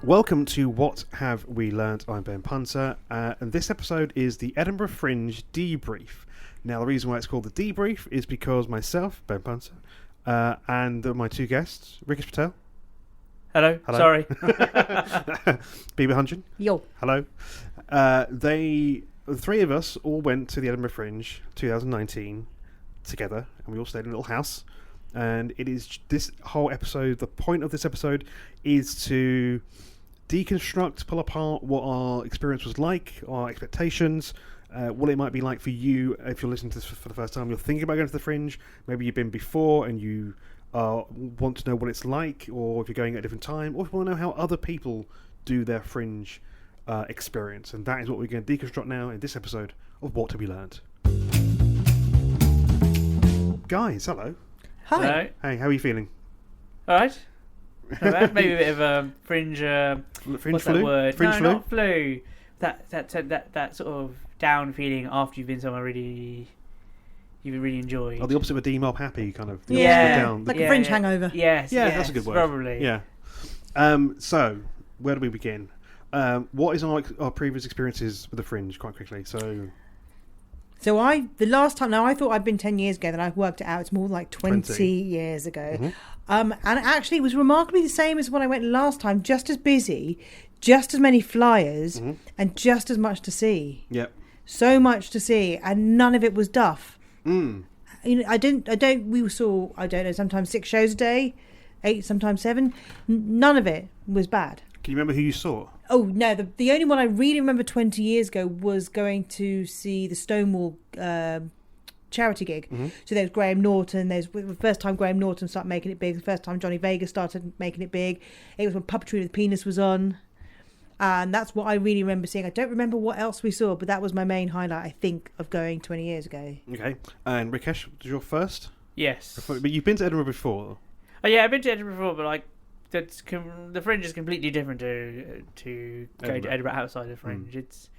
Welcome to What Have We Learnt? I'm Ben Punter, and this episode is the Edinburgh Fringe Debrief. Now, the reason why it's called the Debrief is because myself, Ben Punter, and my two guests, Rikesh Patel. Hello. Sorry. Biba Rikesh. Yo. Hello. The three of us all went to the Edinburgh Fringe 2019 together, and we all stayed in a little house. And it is this whole episode, the point of this episode is to deconstruct, pull apart what our experience was like, our expectations, what it might be like for you if you're listening to this for the first time. You're thinking about going to the Fringe, maybe you've been before and you want to know what it's like, or if you're going at a different time, or if you want to know how other people do their Fringe experience. And that is what we're going to deconstruct now in this episode of What Have We Learnt? Guys, hello. Hi. Hello. Hey, how are you feeling? All right. Maybe a bit of a fringe. Fringe what's flu? that word? Fringe no, flu? not flu. That sort of down feeling after you've been somewhere you've really enjoyed. Oh, the opposite of a D-mob happy kind of. The Yeah. opposite of down. Like a fringe hangover. Yes. Yeah, yes, that's a good word. Probably. Yeah. So, where do we begin? What is our previous experiences with the Fringe, quite quickly? So The last time, now I thought I'd been 10 years ago, then I worked it out, it's more like 20 years ago. Mm-hmm. And actually it was remarkably the same as when I went last time, just as busy, just as many flyers, and just as much to see. Yep. So much to see, and none of it was duff. Mm. You know, we saw, sometimes 6 shows a day, 8, sometimes 7. None of it was bad. Can you remember who you saw? Oh, no, the only one I really remember 20 years ago was going to see the Stonewall charity gig. Mm-hmm. So there's Graham Norton, there's the first time Graham Norton started making it big, the first time Johnny Vegas started making it big. It was when Puppetry with the Penis was on. And that's what I really remember seeing. I don't remember what else we saw, but that was my main highlight, I think, of going 20 years ago. Okay. And Rikesh, was your first? Yes. But you've been to Edinburgh before. Oh yeah, I've been to Edinburgh before, but like the Fringe is completely different to going to Edinburgh outside of Fringe. It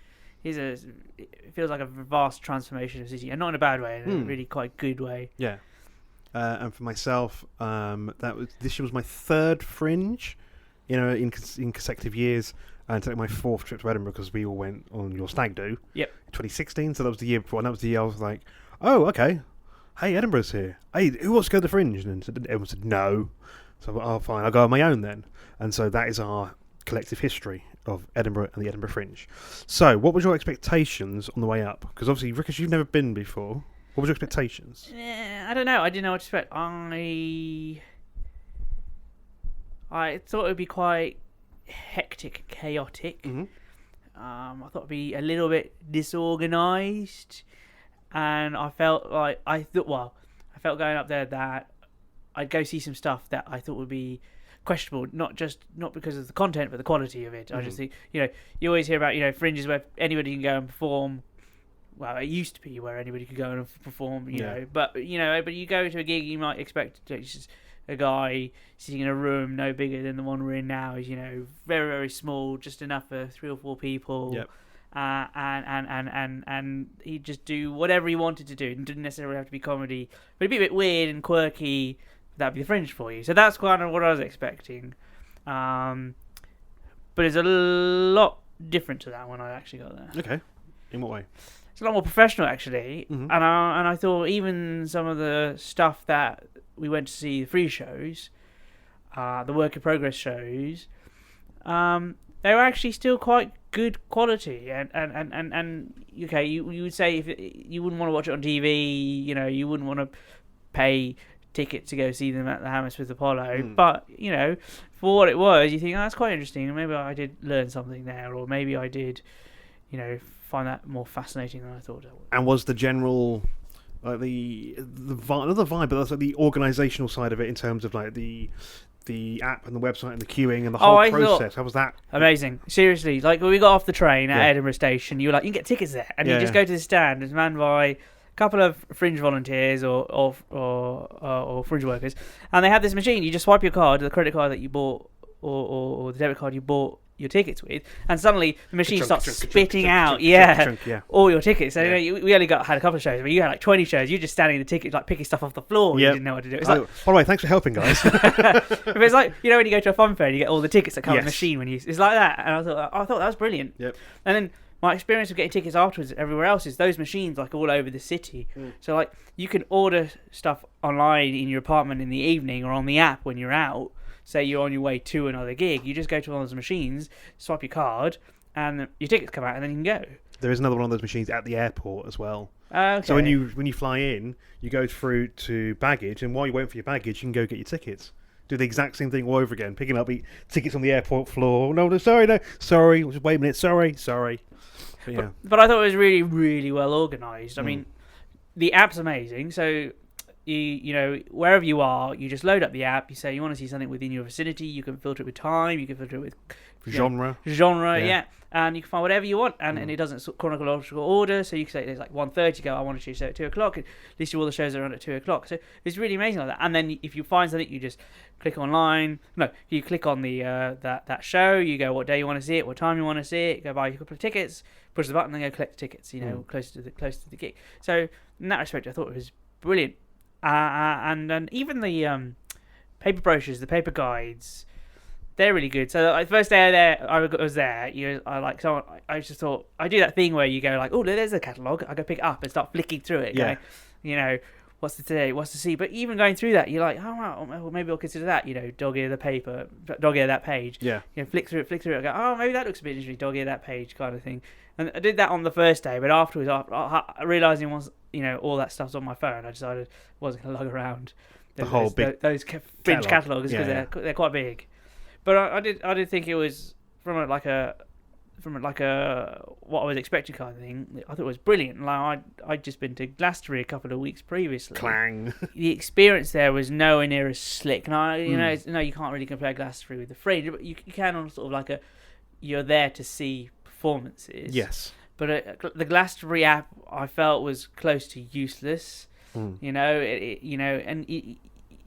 feels like a vast transformation of the city, and not in a bad way, in a really quite good way. Yeah. And for myself, this year was my third Fringe, in consecutive years, and it's like my fourth trip to Edinburgh because we all went on your stag do. Yep. 2016, so that was the year before, and that was the year I was like, oh, okay. Hey, Edinburgh's here. Hey, who wants to go to the Fringe? And everyone said no. So I thought, oh, fine, I'll go on my own then. And so that is our collective history of Edinburgh and the Edinburgh Fringe. So, what was your expectations on the way up? Because obviously, Rikesh, you've never been before. What was your expectations? I don't know. I didn't know what to expect. I thought it would be quite hectic, chaotic. Mm-hmm. I thought it'd be a little bit disorganised, and I felt going up there that I'd go see some stuff that I thought would be questionable, not because of the content, but the quality of it. I just think, you always hear about, Fringes where anybody can go and perform. Well, it used to be where anybody could go and perform, but you go to a gig, you might expect just a guy sitting in a room no bigger than the one we're in now, is, very, very small, just enough for 3 or 4 people. Yep. And he'd just do whatever he wanted to do. It didn't necessarily have to be comedy, but it'd be a bit weird and quirky. That'd be the Fringe for you. So that's kind of what I was expecting. But it's a lot different to that when I actually got there. Okay. In what way? It's a lot more professional, actually. Mm-hmm. And I thought even some of the stuff that we went to see, the free shows, the work in progress shows, they were actually still quite good quality. And okay, you would say if you wouldn't want to watch it on TV, you wouldn't want to pay ticket to go see them at the Hammersmith Apollo, but for what it was, you think, that's quite interesting, and maybe I did learn something there, or maybe I did find that more fascinating than I thought I would. And was the general the vibe, not the vibe, but that's like the organisational side of it in terms of like the app and the website and the queuing and the whole process. How was that? Amazing. Seriously, like when we got off the train at Edinburgh Station, you were like, you can get tickets there, and you just go to the stand. It's manned by couple of Fringe volunteers or Fringe workers, and they have this machine. You just swipe your card, the credit card that you bought, or the debit card you bought your tickets with, and suddenly the machine Ka-chunk, starts ka-chunk, spitting ka-chunk, out, ka-chunk, yeah, ka-chunk, yeah. all your tickets. So Yeah. we only had a couple of shows, but you had like 20 shows. You're just standing in the tickets, like picking stuff off the floor. You Yep. didn't know what to do. It's Oh, like, by the way, thanks for helping, guys. if it's like, you know, when you go to a fun fair, and you get all the tickets that come in the Yes. machine when it's like that. And I thought that was brilliant. Yep. And then my experience of getting tickets afterwards everywhere else is those machines like all over the city. So like you can order stuff online in your apartment in the evening or on the app when you're out. Say you're on your way to another gig, you just go to one of those machines, swipe your card, and your tickets come out, and then you can go. There is another one of those machines at the airport as well. Okay. So when you fly in, you go through to baggage, and while you're waiting for your baggage, you can go get your tickets. Do the exact same thing all over again, picking up tickets on the airport floor. No, sorry. Just wait a minute. Sorry. But, yeah. But I thought it was really, really well organised. I mean, the app's amazing. So you know, wherever you are, you just load up the app. You say you want to see something within your vicinity. You can filter it with time. You can filter it with Genre. yeah. And you can find whatever you want, and it doesn't chronological order. So you can say there's like 1:30, go, I want to see a show at 2 o'clock. At least all the shows are on at 2 o'clock. So it's really amazing like that. And then if you find something, you just click online. No, you click on the that show. You go what day you want to see it, what time you want to see it. Go buy a couple of tickets, push the button, and go collect the tickets. You know, close to the gig. So in that respect, I thought it was brilliant. And even the paper brochures, the paper guides, they're really good. So the first day I was there. I just thought I do that thing where you go like, oh, there's a catalogue. I go pick it up and start flicking through it. Yeah. Going, you know, what's the today? What's the see? But even going through that, you're like, oh, well, maybe I'll consider that. You know, dog ear the paper, dog ear that page. Yeah. You know, flick through it. I go, oh, maybe that looks a bit interesting. Dog ear that page, kind of thing. And I did that on the first day, but afterwards, realising once all that stuff's on my phone, I decided I wasn't going to lug around those Fringe catalogues because they're quite big. But I did think it was from what I was expecting kind of thing. I thought it was brilliant. Like I'd just been to Glastonbury a couple of weeks previously. Clang. The experience there was nowhere near as slick. And you can't really compare Glastonbury with the Fringe, but you can on sort of like you're there to see performances. Yes. But the Glastonbury app I felt was close to useless. You know,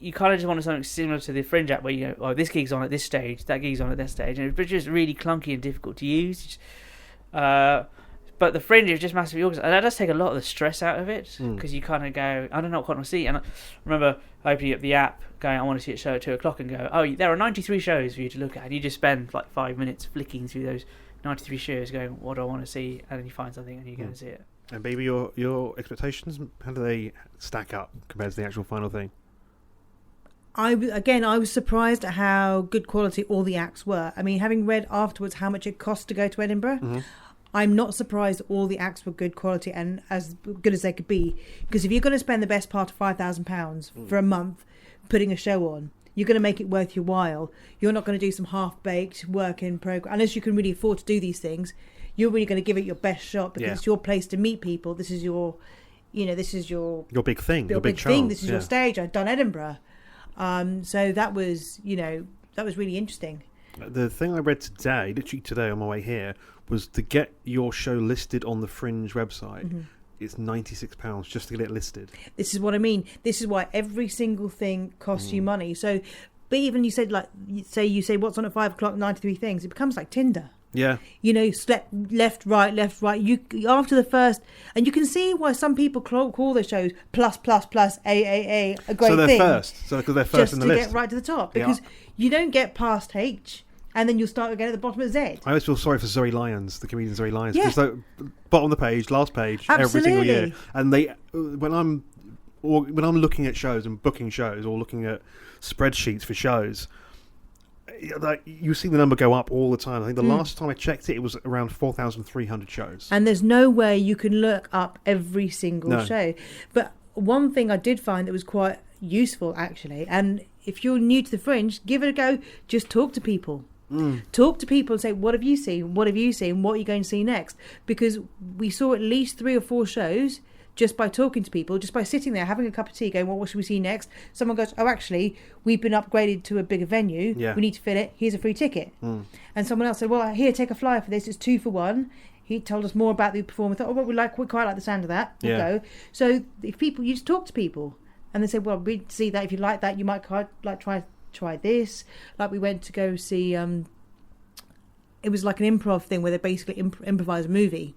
you kind of just wanted something similar to the Fringe app where you go, oh, this gig's on at this stage, that gig's on at that stage, and it was just really clunky and difficult to use. But the Fringe is just massively organised, and that does take a lot of the stress out of it because you kind of go, I don't know what I want to see. And I remember opening up the app, going, I want to see a show at 2 o'clock, and go, oh, there are 93 shows for you to look at, and you just spend like 5 minutes flicking through those 93 shows, going, what do I want to see? And then you find something and you go and see it. And baby, your expectations, how do they stack up compared to the actual final thing? I was surprised at how good quality all the acts were. I mean, having read afterwards how much it cost to go to Edinburgh, I'm not surprised all the acts were good quality and as good as they could be. Because if you're going to spend the best part of £5,000 for a month putting a show on, you're going to make it worth your while. You're not going to do some half-baked work in progress. Unless you can really afford to do these things, you're really going to give it your best shot because it's your place to meet people. This is your big thing, your big show. thing. This is your stage. I've done Edinburgh. So that was really interesting. The thing I read today, literally today on my way here, was to get your show listed on the Fringe website. It's £96 just to get it listed. This is what I mean. This is why every single thing costs you money. So, but even you said you say what's on at 5 o'clock, 93 things. It becomes like Tinder. Yeah. You know, left, right. You after the first, and you can see why some people call their shows plus AAA a great thing. So they're first. So because they're first in the list. Just to get right to the top, because you don't get past H, and then you'll start again at the bottom of Z. I always feel sorry for Zoe Lyons, the comedian Zoe Lyons, because bottom of the page, last page, every single year, and they when I'm looking at shows and booking shows or looking at spreadsheets for shows. Like you see the number go up all the time. I think the last time I checked it was around 4,300 shows. And there's no way you can look up every single show. But one thing I did find that was quite useful, actually, and if you're new to the Fringe, give it a go. Just talk to people. Talk to people and say, what have you seen? What have you seen? What are you going to see next? Because we saw at least 3 or 4 shows just by talking to people, just by sitting there, having a cup of tea, going, well, what should we see next? Someone goes, oh, actually, we've been upgraded to a bigger venue. Yeah. We need to fill it. Here's a free ticket. And someone else said, well, here, take a flyer for this. It's 2 for 1. He told us more about the performer. Thought, oh, well, we quite like the sound of that. We'll go. So if you just talk to people and they say, well, we see that. If you like that, you might try this. Like we went to go see it was like an improv thing where they basically improvise a movie.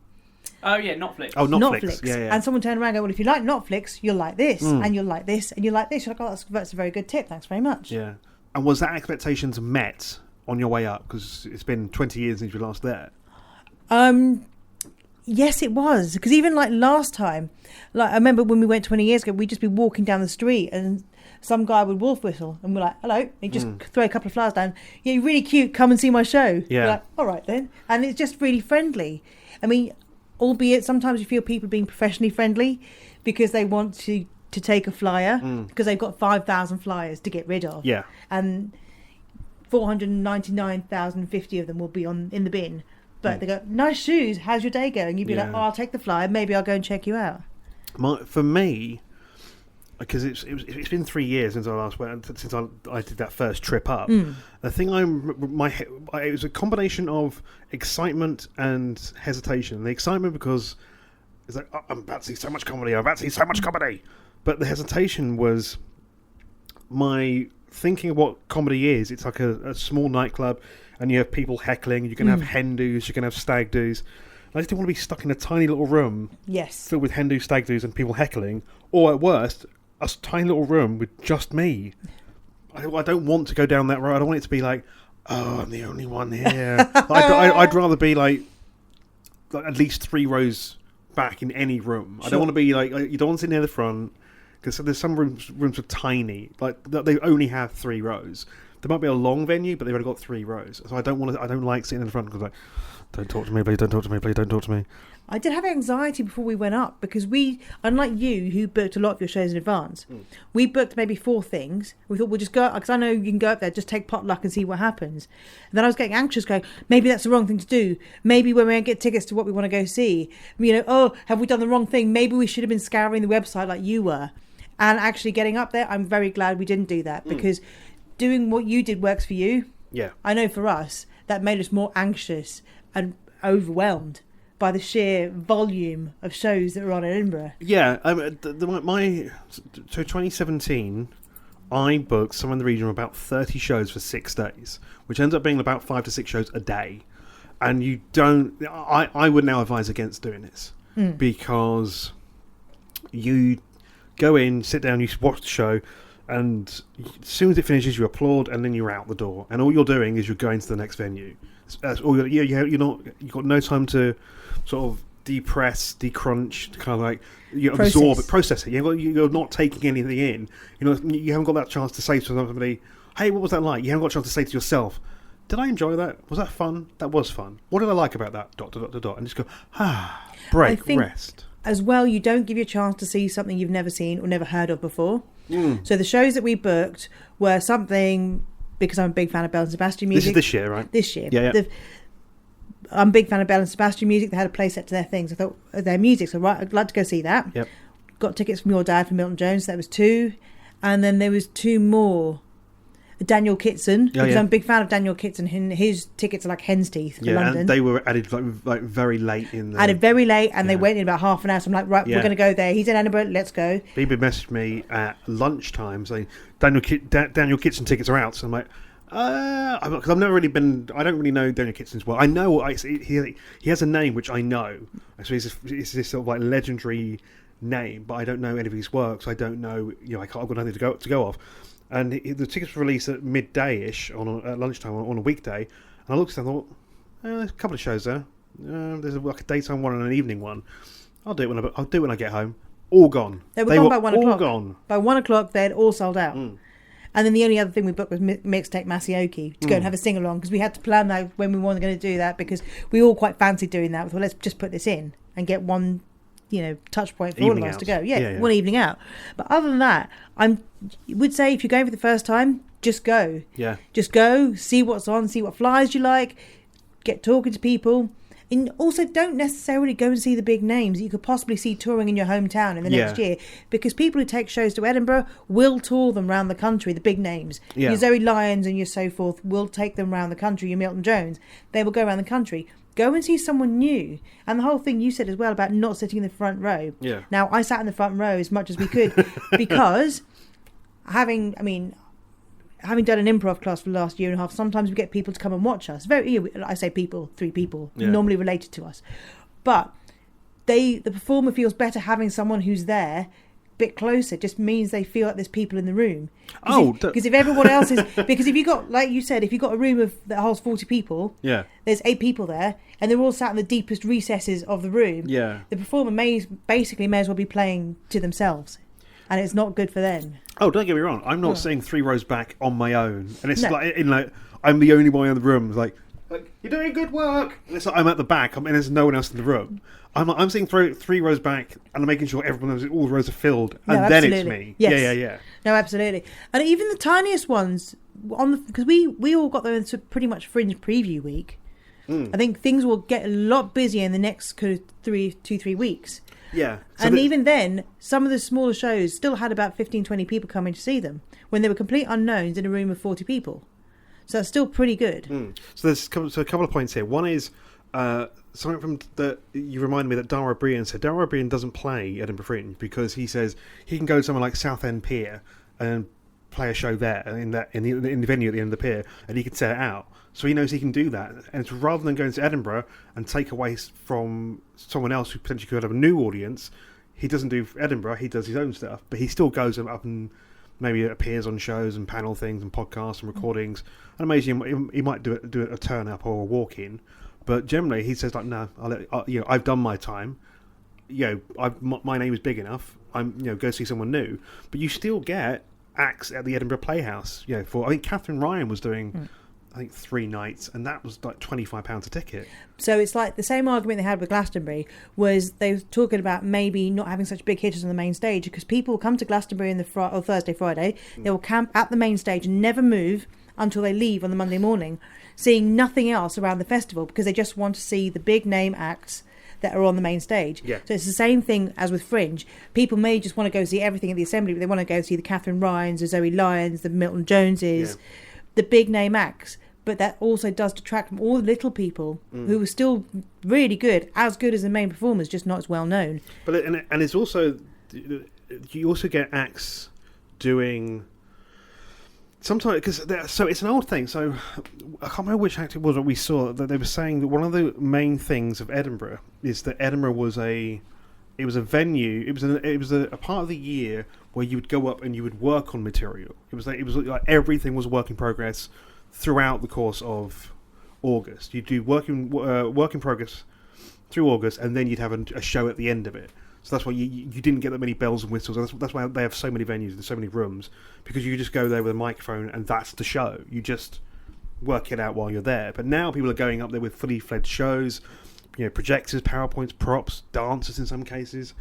Oh yeah, Netflix. Oh, Netflix. Yeah. And someone turned around and go, well, if you like Netflix, you'll like this, and you'll like this, and you'll like this. You're like, oh, that's a very good tip. Thanks very much. Yeah. And was that expectations met on your way up? Because it's been 20 years since you were last there. Yes, it was. Because even like last time, like I remember when we went 20 years ago, we'd just be walking down the street and some guy would wolf whistle and we're like, hello. And he'd just throw a couple of flowers down. Yeah, you're really cute. Come and see my show. Yeah. We're like, all right then. And it's just really friendly. I mean, albeit sometimes you feel people being professionally friendly because they want to take a flyer because they've got 5,000 flyers to get rid of. Yeah. And 499,050 of them will be in the bin. But they go, nice shoes, how's your day going? You'd be like, oh, I'll take the flyer, maybe I'll go and check you out. For me, because it's been 3 years since I last went, since I did that first trip up. The thing it was a combination of excitement and hesitation. The excitement because it's like, oh, I'm about to see so much comedy. But the hesitation was my thinking of what comedy is. It's like a small nightclub, and you have people heckling. You can have hen do's, you can have stag do's. I just didn't want to be stuck in a tiny little room filled with hen do's, stag do's, and people heckling. Or at worst, a tiny little room with just me. I don't want to go down that road. I don't want it to be like, oh, I'm the only one here. I'd rather be like at least 3 rows back in any room. Sure. I don't want to be like you don't want to sit near the front because there's some rooms are tiny. Like they only have 3 rows. There might be a long venue, but they've only got 3 rows. So I don't like sitting in the front because like, don't talk to me, please. Don't talk to me, please. Don't talk to me. I did have anxiety before we went up because we, unlike you, who booked a lot of your shows in advance, we booked maybe 4 things. We thought we'll just go, because I know you can go up there, just take potluck and see what happens. And then I was getting anxious, going, maybe that's the wrong thing to do. Maybe when we get tickets to what we want to go see, oh, have we done the wrong thing? Maybe we should have been scouring the website like you were. And actually getting up there, I'm very glad we didn't do that because doing what you did works for you. Yeah. I know for us, that made us more anxious and overwhelmed by the sheer volume of shows that were on in Edinburgh. Yeah, so 2017, I booked somewhere in the region of about 30 shows for 6 days, which ends up being about 5 to 6 shows a day. And I would now advise against doing this because you go in, sit down, you watch the show, and as soon as it finishes, you applaud, and then you're out the door. And all you're doing is you're going to the next venue. That's all you've got no time to sort of depress, decrunch, kind of like absorb it, process it. You're not taking anything in. You haven't got that chance to say to somebody, "Hey, what was that like?" You haven't got a chance to say to yourself, "Did I enjoy that? Was that fun? That was fun. What did I like about that?" ... And just go, break, rest. As well, you don't give you a chance to see something you've never seen or never heard of before. So the shows that we booked were something, because I'm a big fan of Belle and Sebastian music. This is this year, right? This year. Yeah. I'm a big fan of Belle and Sebastian music. They had a play set to their things. I thought their music, so I'd like to go see that. Yep. Got tickets from your dad for Milton Jones. That was 2. And then there was 2 more. Daniel Kitson, because I'm a big fan of Daniel Kitson. His tickets are like hen's teeth for London. And they were added like very late in. Added very late, and they went in about half an hour. So I'm like, right, we're going to go there. He's in Edinburgh. Let's go. Biba messaged me at lunchtime saying Daniel Kitson tickets are out. So I'm like, because I've never really been. I don't really know Daniel Kitson's well. I know he has a name which I know. So it's this sort of like legendary name, but I don't know any of his work. So I don't know. I've got nothing to go off. And the tickets were released at midday-ish at lunchtime on a weekday. And I looked and thought, there's a couple of shows there. There's like a daytime one and an evening one. I'll do it when I get home. All gone. They were gone by 1 o'clock. All gone. By 1 o'clock, they'd all sold out. And then the only other thing we booked was Mixtape Masioki to go and have a sing-along, because we had to plan that when we were going to do that, because we all quite fancied doing that. We thought, let's just put this in and get one touch point for all of us to go. Yeah, one evening out. But other than that, I would say if you're going for the first time, just go. Yeah. Just go, see what's on, see what flyers you like, get talking to people. And also don't necessarily go and see the big names that you could possibly see touring in your hometown in the next year, because people who take shows to Edinburgh will tour them around the country, the big names. Yeah. Your Zoe Lyons and your so forth will take them around the country, your Milton Jones. They will go around the country. Go and see someone new. And the whole thing you said as well about not sitting in the front row. Yeah. Now, I sat in the front row as much as we could because having done an improv class for the last year and a half, sometimes we get people to come and watch us. I say people, 3 people, normally related to us. But the performer feels better having someone who's there bit closer. Just means they feel like there's people in the room. Because if everyone else is, because if you got, like you said, if you got a room that holds 40 people, there's 8 people there, and they're all sat in the deepest recesses of the room. The performer may as well be playing to themselves, and it's not good for them. Oh, don't get me wrong. I'm not sitting 3 rows back on my own, and it's I'm the only one in the room. It's like you're doing good work. And it's like I'm at the back, and there's no one else in the room. I'm sitting 3 rows back, and I'm making sure all the rows are filled, and then it's me. Yes. Yeah. No, absolutely. And even the tiniest ones, because we all got there into pretty much Fringe preview week. I think things will get a lot busier in the next 2-3 weeks. Yeah. And even then, some of the smaller shows still had about 15-20 people coming to see them when they were complete unknowns in a room of 40 people. So that's still pretty good. So there's a couple of points here. One is something from that you reminded me that Dara Brian said. Dara Brian doesn't play Edinburgh Fringe because he says he can go to somewhere like Southend Pier and play a show there in the venue at the end of the pier, and he can set it out. So he knows he can do that, and it's rather than going to Edinburgh and take away from someone else who potentially could have a new audience. He doesn't do Edinburgh; he does his own stuff, but he still goes up and maybe appears on shows and panel things and podcasts and recordings. And amazing, he might do a turn up or a walk in, but generally he says like, no, I've done my time. My name is big enough. Go see someone new, but you still get acts at the Edinburgh Playhouse. I think Catherine Ryan was doing. I think 3 nights, and that was like £25 a ticket. So it's like the same argument they had with Glastonbury was they were talking about maybe not having such big hitters on the main stage because people will come to Glastonbury on the Thursday, Friday. They will camp at the main stage and never move until they leave on the Monday morning, seeing nothing else around the festival because they just want to see the big name acts that are on the main stage. Yeah. So it's the same thing as with Fringe. People may just want to go see everything at the Assembly, but they want to go see the Catherine Ryans, the Zoe Lyons, the Milton Joneses, the big name acts. But that also does detract from all the little people who are still really good as the main performers, just not as well known. But and it's also, you also get acts doing sometimes, because so it's an old thing. So I can't remember which act it was that we saw that they were saying that one of the main things of Edinburgh is that Edinburgh was a venue. It was a part of the year where you would go up and you would work on material. It was like everything was a work in progress throughout the course of August. You'd do work in progress through August, and then you'd have a show at the end of it. So that's why you didn't get that many bells and whistles. That's why they have so many venues and so many rooms, because you just go there with a microphone and that's the show. You just work it out while you're there. But now people are going up there with fully fledged shows, projectors, PowerPoints, props, dancers in some cases.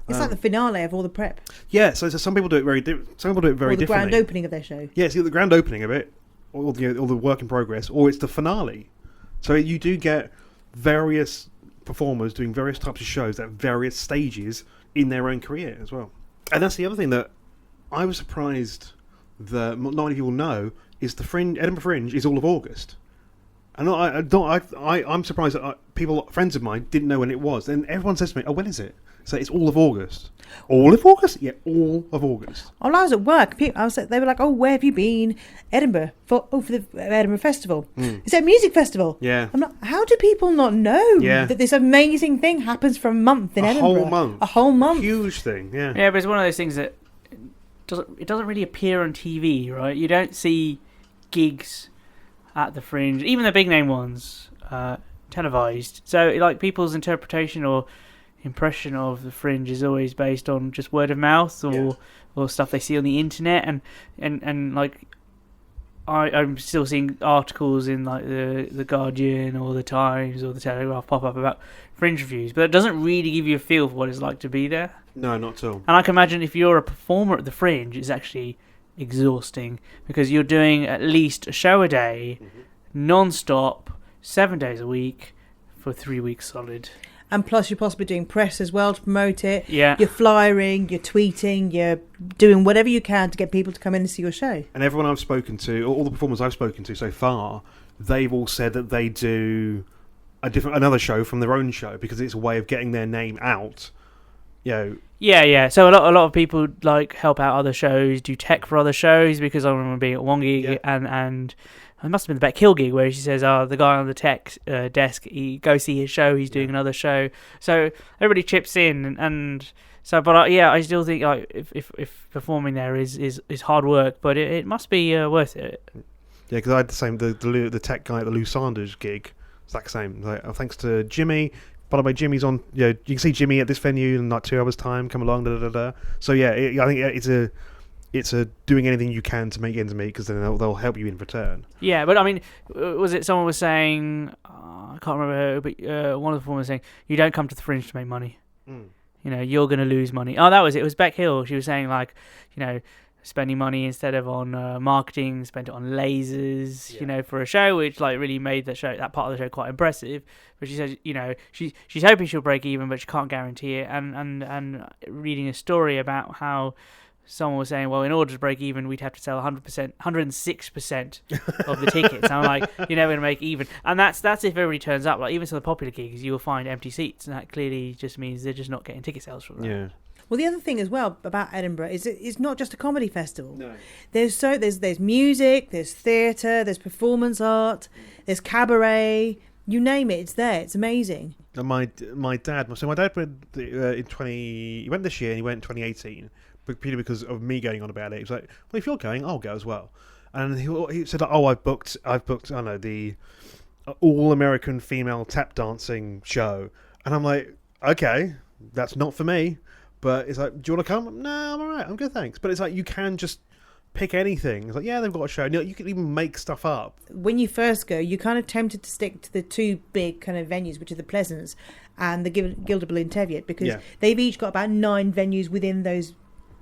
It's like the finale of all the prep. Yeah, so some people do it very some people do it very differently. Or the grand opening of their show. Yeah, it's either the grand opening of it, or the work in progress, or it's the finale. So you do get various performers doing various types of shows at various stages in their own career as well. And that's the other thing that I was surprised that not many people know is the Edinburgh Fringe is all of August. And I'm surprised that friends of mine didn't know when it was. And everyone says to me, "Oh, when is it?" So it's all of August. All of August? Yeah, all of August. Oh, I was at work. They were like, "Oh, where have you been?" Edinburgh for the Edinburgh Festival. It's a music festival. Yeah. How do people not know that this amazing thing happens for a month in Edinburgh? A whole month. Huge thing. Yeah. Yeah, but it's one of those things that doesn't really appear on TV, right? You don't see gigs at the Fringe, even the big name ones, televised. So like people's interpretation or impression of the Fringe is always based on just word of mouth or stuff they see on the internet, and like I'm still seeing articles in like the Guardian or the Times or the Telegraph pop up about Fringe reviews, but it doesn't really give you a feel for what it's like to be there. No, not at all. And I can imagine if you're a performer at the Fringe, it's actually exhausting because you're doing at least a show a day, non-stop, 7 days a week for 3 weeks solid. And plus you're possibly doing press as well to promote it. Yeah. You're flyering, you're tweeting, you're doing whatever you can to get people to come in and see your show. And everyone I've spoken to, all the performers I've spoken to so far, they've all said that they do another show from their own show because it's a way of getting their name out Yeah. So a lot of people like help out other shows, do tech for other shows, because I remember being at one gig and it must have been the Beck Hill gig where she says, the guy on the tech desk, go see his show, he's doing another show. So everybody chips in and so, but I still think like if performing there is hard work, but it must be worth it. Yeah, because I had the same, the tech guy at the Lou Sanders gig, it's like the same. Like, thanks to Jimmy. By the way, Jimmy's on. You can see Jimmy at this venue in like 2 hours' time. Come along, da da da. So I think it's a doing anything you can to make ends meet, because then they'll help you in return. Yeah, but I mean, was it someone was saying? I can't remember, but one of the performers was saying, "You don't come to the Fringe to make money. You're going to lose money." Oh, that was it. It was Beck Hill. She was saying like, spending money instead of on marketing, spent it on lasers, for a show, which like really made that part of the show quite impressive. But she says, she's hoping she'll break even, but she can't guarantee it. And reading a story about how someone was saying, well, in order to break even, we'd have to sell 100%, 106% of the tickets. And I'm like, you're never going to make even. And that's if everybody turns up. Like, even to the popular gigs, you'll find empty seats, and that clearly just means they're just not getting ticket sales from that. Yeah. Well, the other thing as well about Edinburgh is it's not just a comedy festival. No. There's music, there's theatre, there's performance art, there's cabaret. You name it, it's there. It's amazing. And my dad went in 20. He went this year, and he went in 2018. But purely because of me going on about it. He was like, well, if you're going, I'll go as well. And he said, oh, I've booked, I don't know, the all-American female tap dancing show. And I'm like, okay, that's not for me. But it's like, do you want to come? No, I'm all right. I'm good, thanks. But it's like, you can just pick anything. It's like, yeah, they've got a show. You can even make stuff up. When you first go, you're kind of tempted to stick to the two big kind of venues, which are the Pleasance and the Gildable in Teviot, because they've each got about 9 venues within those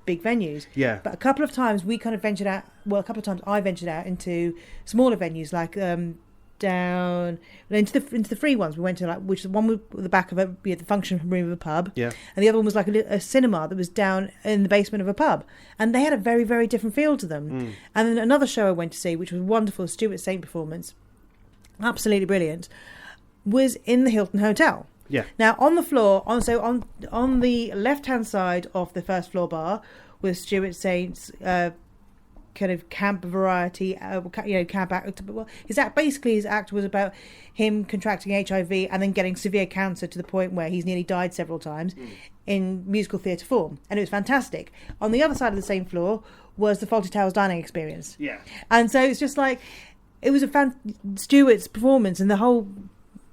big venues. Yeah. But a couple of times we kind of ventured out. Well, a couple of times I ventured out into smaller venues, like down into the free ones. We went to which the one with the back of the function room of a pub. Yeah. And the other one was like a cinema that was down in the basement of a pub, and they had a very, very different feel to them. And then another show I went to see, which was wonderful, Stuart Saint performance, absolutely brilliant, was in the Hilton Hotel. Yeah. Now on the floor, on the left-hand side of the first floor bar was Stuart Saint's kind of camp variety, camp act. Well, his act was about him contracting HIV and then getting severe cancer to the point where he's nearly died several times in musical theatre form, and it was fantastic. On the other side of the same floor was the Fawlty Towers dining experience. Yeah. And so it's just like, it was Stuart's performance, and the whole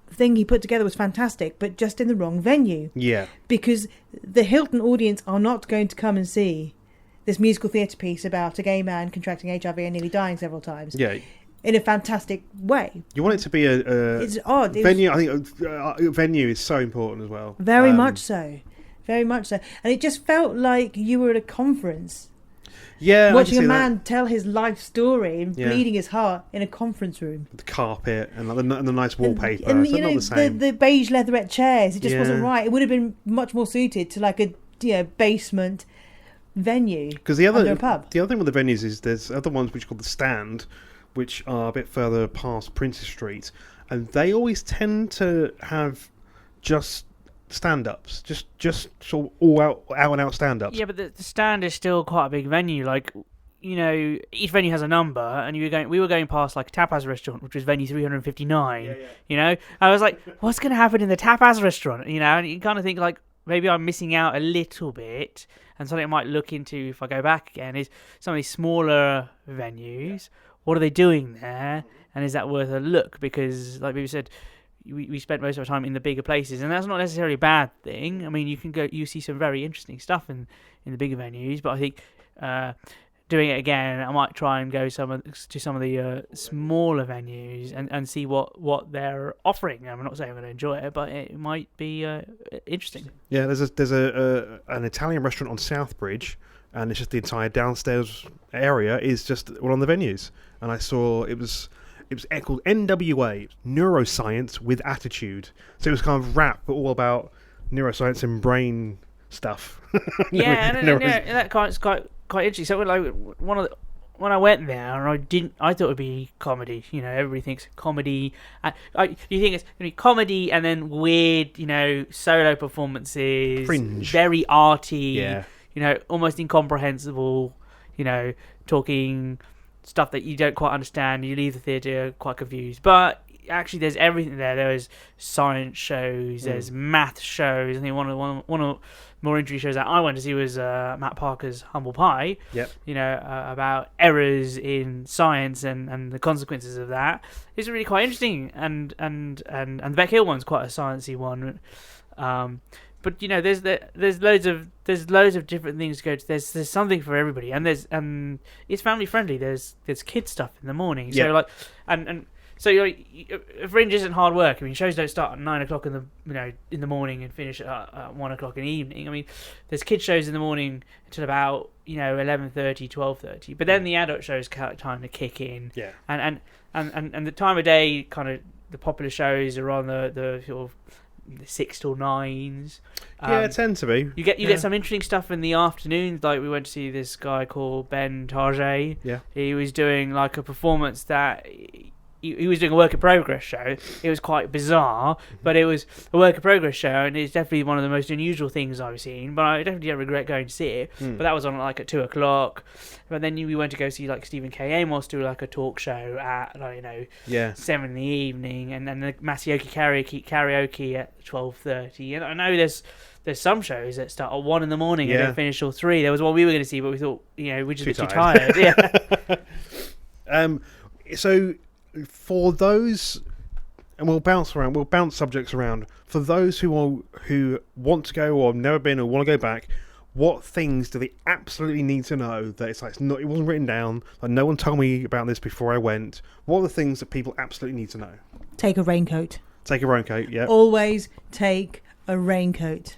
thing he put together was fantastic, but just in the wrong venue. Yeah. Because the Hilton audience are not going to come and see this musical theatre piece about a gay man contracting HIV and nearly dying several times. Yeah. In a fantastic way. You want it to be it's odd. Venue. I think venue is so important as well. Very much so. Very much so. And it just felt like you were at a conference. Yeah, watching a man tell his life story and bleeding his heart in a conference room. The carpet and the nice wallpaper. And so not the same. The beige leatherette chairs. It just wasn't right. It would have been much more suited to like a basement venue. Because the other thing with the venues is there's other ones which are called the Stand, which are a bit further past Princes Street, and they always tend to have just stand-ups, just sort of all out and out stand-ups. Yeah, but the Stand is still quite a big venue. Like, each venue has a number, and we were going past like a tapas restaurant, which was venue 359. Yeah. I was like, what's going to happen in the tapas restaurant? And you kind of think like, maybe I'm missing out a little bit, and something I might look into if I go back again is some of these smaller venues. What are they doing there, and is that worth a look? Because, like we said, we spent most of our time in the bigger places, and that's not necessarily a bad thing. I mean, you see some very interesting stuff in the bigger venues, but I think doing it again, I might try and go to some of the smaller venues and see what they're offering. I'm not saying I'm going to enjoy it, but it might be interesting. Yeah, there's an Italian restaurant on Southbridge, and it's just the entire downstairs area is just one of the venues. And I saw it was called NWA, Neuroscience with Attitude. So it was kind of rap, but all about neuroscience and brain stuff. Yeah, and that quite interesting. So like when I went there, I thought it'd be comedy. You know, everybody thinks comedy. You think it's gonna be comedy and then weird, you know, solo performances, Fringe, very arty. Yeah. You know, almost incomprehensible. You know, talking stuff that you don't quite understand. You leave the theatre quite confused, but actually there's everything there. There's science shows, there's math shows. I think one of the more interesting shows that I went to see was Matt Parker's Humble Pie. Yep. You know, about errors in science and the consequences of that. It's really quite interesting, and the Beck Hill one's quite a sciencey one. But you know, there's loads of different things to go to. There's something for everybody, and it's family friendly. There's kids stuff in the morning. So like and so Fringe isn't hard work. I mean, shows don't start at 9 o'clock in the morning and finish at 1 o'clock in the evening. I mean, there's kids shows in the morning until about 11:30, 12:30. But then the adult shows time to kick in. Yeah. And the time of day, kind of the popular shows are on the sort of 6 till 9s. It tend to be. You get some interesting stuff in the afternoons. Like we went to see this guy called Ben Punter. Yeah. He was doing like a performance that he was doing a work in progress show. It was quite bizarre, but it was a work in progress show, and it's definitely one of the most unusual things I've seen. But I definitely don't regret going to see it. But that was on like at 2 o'clock. But then we went to go see like Stephen K. Amos do like a talk show at 7 in the evening, and then the Masioki karaoke at 12:30. And I know there's some shows that start at 1 in the morning and don't finish till 3. There was one we were going to see, but we thought we're just too tired. So for those, and we'll bounce subjects around. For those who want to go or have never been or want to go back, what things do they absolutely need to know that it wasn't written down, like no one told me about this before I went? What are the things that people absolutely need to know? Take a raincoat. Take a raincoat, yeah. Always take a raincoat.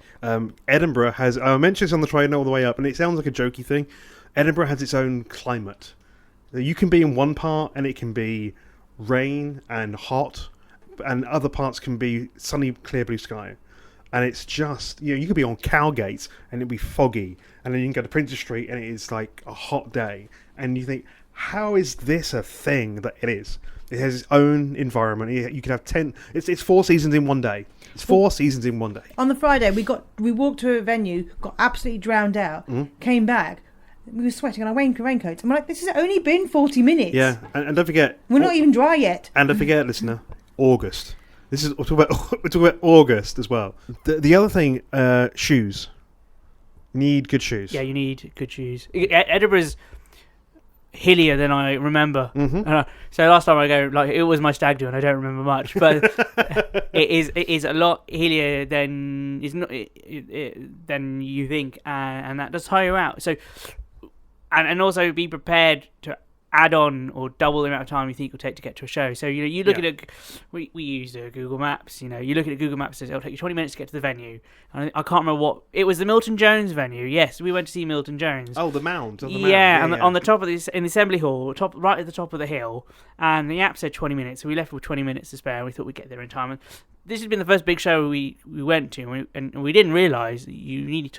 Edinburgh has, I mentioned this on the train all the way up, and it sounds like a jokey thing. Edinburgh has its own climate. You can be in one part and it can be rain and hot, and other parts can be sunny, clear blue sky. And it's just, you could be on Cowgate and it'd be foggy, and then you can go to Princes Street and it is like a hot day, and you think, how is this a thing that it is? It has its own environment. You can have 10. It's 4 seasons in one day. It's 4 seasons in one day. On the Friday, we walked to a venue, got absolutely drowned out, came back. We were sweating on our raincoats. I'm like, this has only been 40 minutes. Yeah, and don't forget, we're not even dry yet. And don't forget, listener, August. We're talking about August as well. The other thing, shoes. Need good shoes. Yeah, you need good shoes. Edinburgh's hillier than I remember. So last time I go, it was my stag do, and I don't remember much. But it is a lot hillier than than you think, and that does tire you out. So, and also be prepared to add on or double the amount of time you think it'll take to get to a show. So you look at it. We use Google Maps. You look at Google Maps. It says it'll take you 20 minutes to get to the venue. And I can't remember what it was. The Milton Jones venue. Yes, we went to see Milton Jones. Oh, the Mound. On the top of in the assembly hall, right at the top of the hill. And the app said 20 minutes. So we left with 20 minutes to spare. And we thought we'd get there in time. And this has been the first big show we went to, and we didn't realise that you need to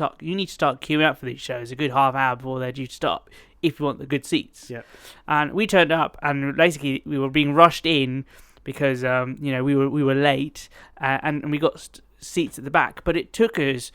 start queuing up for these shows a good half hour before they're due to start, if you want the good seats. Yeah. And we turned up, and basically we were being rushed in because we were late, and we got seats at the back. But it took us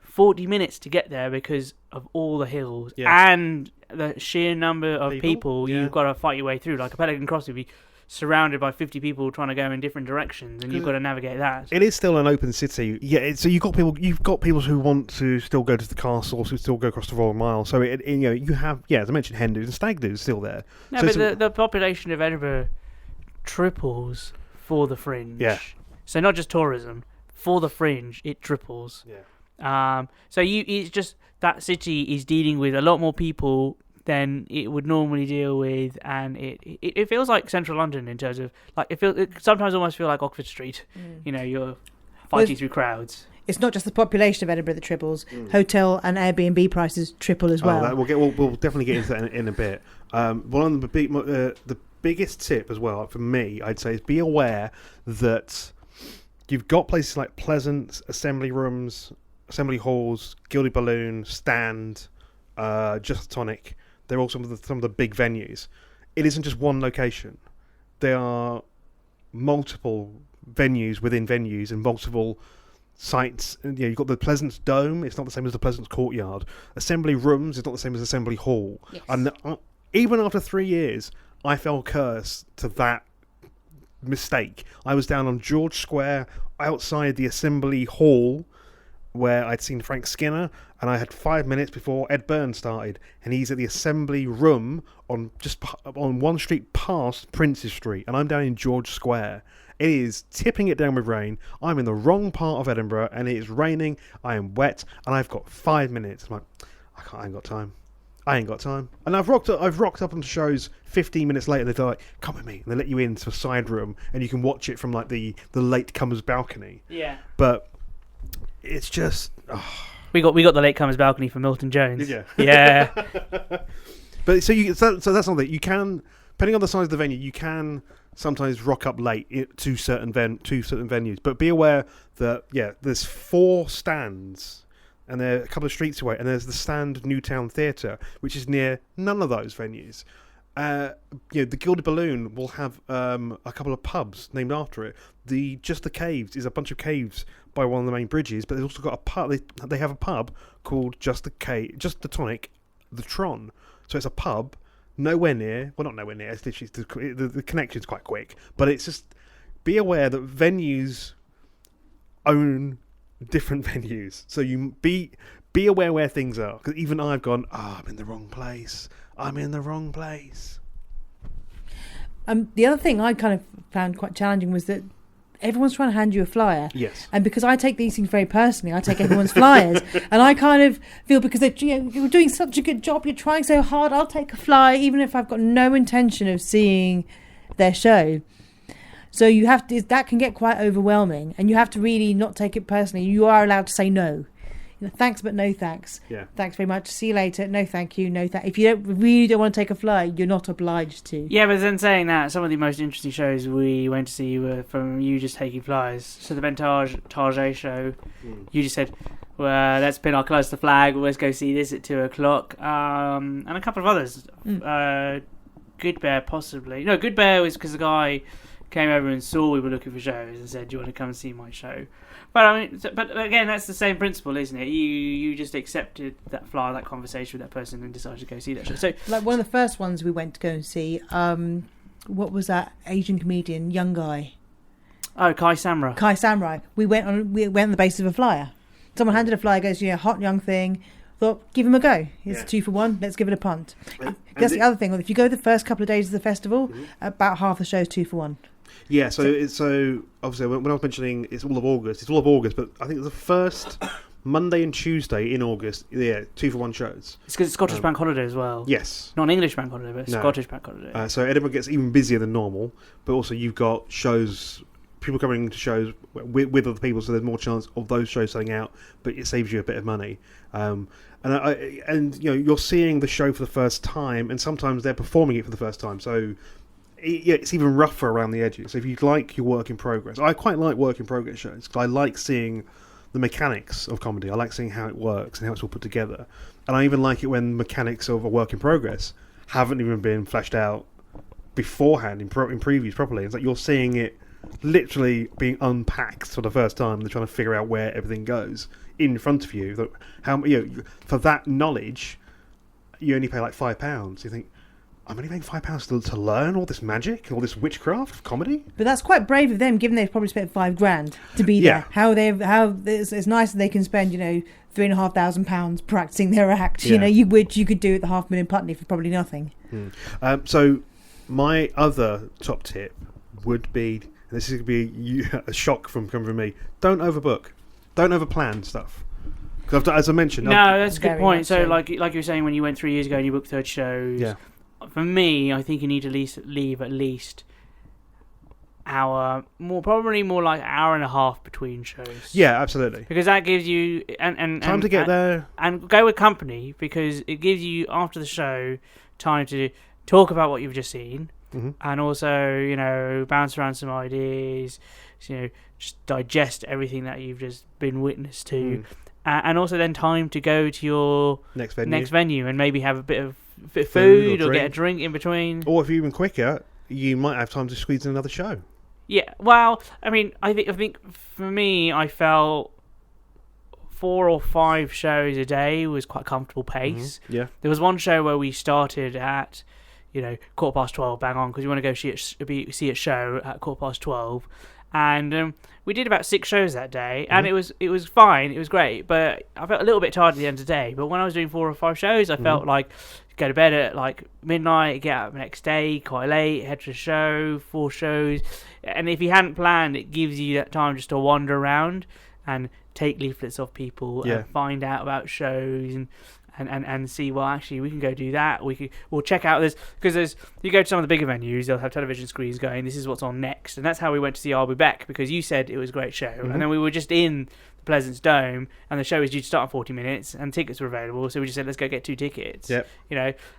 40 minutes to get there because of all the hills and the sheer number of people you've got to fight your way through. Like a Pelican Cross would be surrounded by 50 people trying to go in different directions, and you've got to navigate that. It is still an open city. Yeah, so you've got people who want to still go to the castle, who still go across the Royal Mile. So you have, as I mentioned, hen do's and stag do's still there. No, so but the population of Edinburgh triples for the Fringe. Yeah. So not just tourism, for the Fringe it triples. Yeah. So it's just that city is dealing with a lot more people than it would normally deal with, and it feels like central London in terms of it sometimes almost feel like Oxford Street. You're fighting through crowds. It's not just the population of Edinburgh that triples. Hotel and Airbnb prices triple as well. We'll definitely get into that in a bit. One of the biggest tip as well for me, I'd say, is be aware that you've got places like Pleasance, assembly rooms, assembly halls, Gilded Balloon, Stand, Just Tonic. they're all some of the big venues. It isn't just one location. There are multiple venues within venues and multiple sites. And, you've got the Pleasance Dome. It's not the same as the Pleasance Courtyard. Assembly Rooms is not the same as Assembly Hall. Yes. And even after 3 years, I fell curse to that mistake. I was down on George Square outside the Assembly Hall where I'd seen Frank Skinner, and I had 5 minutes before Ed Byrne started, and he's at the Assembly Room on one street past Princes Street, and I'm down in George Square. It is tipping it down with rain. I'm in the wrong part of Edinburgh, and it is raining. I am wet, and I've got 5 minutes. I'm like, I ain't got time. And I've rocked up onto shows 15 minutes later. They're like, come with me, and they let you into a side room, and you can watch it from like the latecomers balcony. Yeah. But it's just we got the latecomers balcony for Milton Jones. Did you? Yeah. But so that's something you can, depending on the size of the venue, you can sometimes rock up late to certain venues. But be aware that there's 4 stands, and they're a couple of streets away, and there's the Stand Newtown Theatre, which is near none of those venues. The Gilded Balloon will have a couple of pubs named after it. Just the Caves is a bunch of caves by one of the main bridges, but they've also got a pub. They have a pub called Just the Tonic, the Tron. So it's a pub nowhere near. Well, not nowhere near. It's literally the connection's quite quick, but it's just be aware that venues own different venues. So you be aware where things are, because even I've gone, I'm in the wrong place. The other thing I kind of found quite challenging was that everyone's trying to hand you a flyer. Yes. And because I take these things very personally, I take everyone's flyers, and I kind of feel because you're doing such a good job, you're trying so hard, I'll take a flyer even if I've got no intention of seeing their show. So you have to, that can get quite overwhelming, and you have to really not take it personally. You are allowed to say no. Thanks, but no thanks. Yeah. Thanks very much. See you later. No, thank you. No, if you really don't want to take a flyer, you're not obliged to. Yeah, but then saying that, some of the most interesting shows we went to see were from you just taking flyers. So the Ben Target show, you just said, well, let's pin our colours to the flag. Let's go see this at 2:00. And a couple of others. Good Bear, possibly. No, Good Bear was because the guy came over and saw we were looking for shows and said, do you want to come and see my show? But I mean, but again, that's the same principle, isn't it? You just accepted that flyer, that conversation with that person, and decided to go see that show. So, like one of the first ones we went to go and see, what was that Asian comedian, young guy? Oh, Kai Samurai. We went on the basis of a flyer. Someone handed a flyer, goes, hot young thing. Thought, give him a go. It's 2 for 1. Let's give it a punt. That's the other thing. If you go the first couple of days of the festival, about half the show is 2 for 1. Yeah, so obviously when I was mentioning it's all of August, but I think the first Monday and Tuesday in August, 2 for 1 shows. It's because it's Scottish bank holiday as well. Yes. Not an English bank holiday, but Scottish bank holiday. So Edinburgh gets even busier than normal, but also you've got people coming to shows with other people, so there's more chance of those shows selling out, but it saves you a bit of money. And you're seeing the show for the first time, and sometimes they're performing it for the first time, so it's even rougher around the edges. So if you like your work in progress, I quite like work in progress shows because I like seeing the mechanics of comedy. I like seeing how it works and how it's all put together. And I even like it when mechanics of a work in progress haven't even been fleshed out beforehand in previews properly. It's like you're seeing it literally being unpacked for the first time. They're trying to figure out where everything goes in front of you. For that knowledge, you only pay like £5. You think, I'm only paying £5 to learn all this magic and all this witchcraft of comedy. But that's quite brave of them, given they've probably spent $5,000 to be there. It's nice that they can spend £3,500 practicing their act. Yeah. You could do at the £500,000 Putney for probably nothing. So my other top tip would be, and this is going to be a shock coming from me: don't overbook, don't overplan stuff. Because as I mentioned, that's a good point. So so. like you were saying, when you went 3 years ago and you booked 30 shows. Yeah. For me, I think you need to leave at least probably more like hour and a half between shows. Yeah, absolutely. Because that gives you and time to get there, and go with company, because it gives you after the show time to talk about what you've just seen, and also bounce around some ideas, just digest everything that you've just been witness to. And also then time to go to your next venue and maybe have a bit of Food or get a drink. drink in between. Or if you're even quicker, you might have time to squeeze in another show. Yeah, well, I mean, I think for me, I felt 4 or 5 shows a day was quite a comfortable pace. Mm-hmm. Yeah. There was one show where we started at, 12:15, bang on, because we want to go see a show at 12:15, and we did about 6 shows that day, and it was fine, it was great, but I felt a little bit tired at the end of the day. But when I was doing 4 or 5 shows, I felt like go to bed at like midnight, get up the next day quite late, head to the show, 4 shows, and if you hadn't planned, it gives you that time just to wander around and take leaflets off people and find out about shows and see, well, actually we can go do that, we'll check out this, because you go to some of the bigger venues, they'll have television screens going, this is what's on next, and that's how we went to see I'll Be Back, because you said it was a great show, and then we were just in the Pleasance Dome, and the show was due to start in 40 minutes, and tickets were available, so we just said, let's go get 2 tickets. Yep.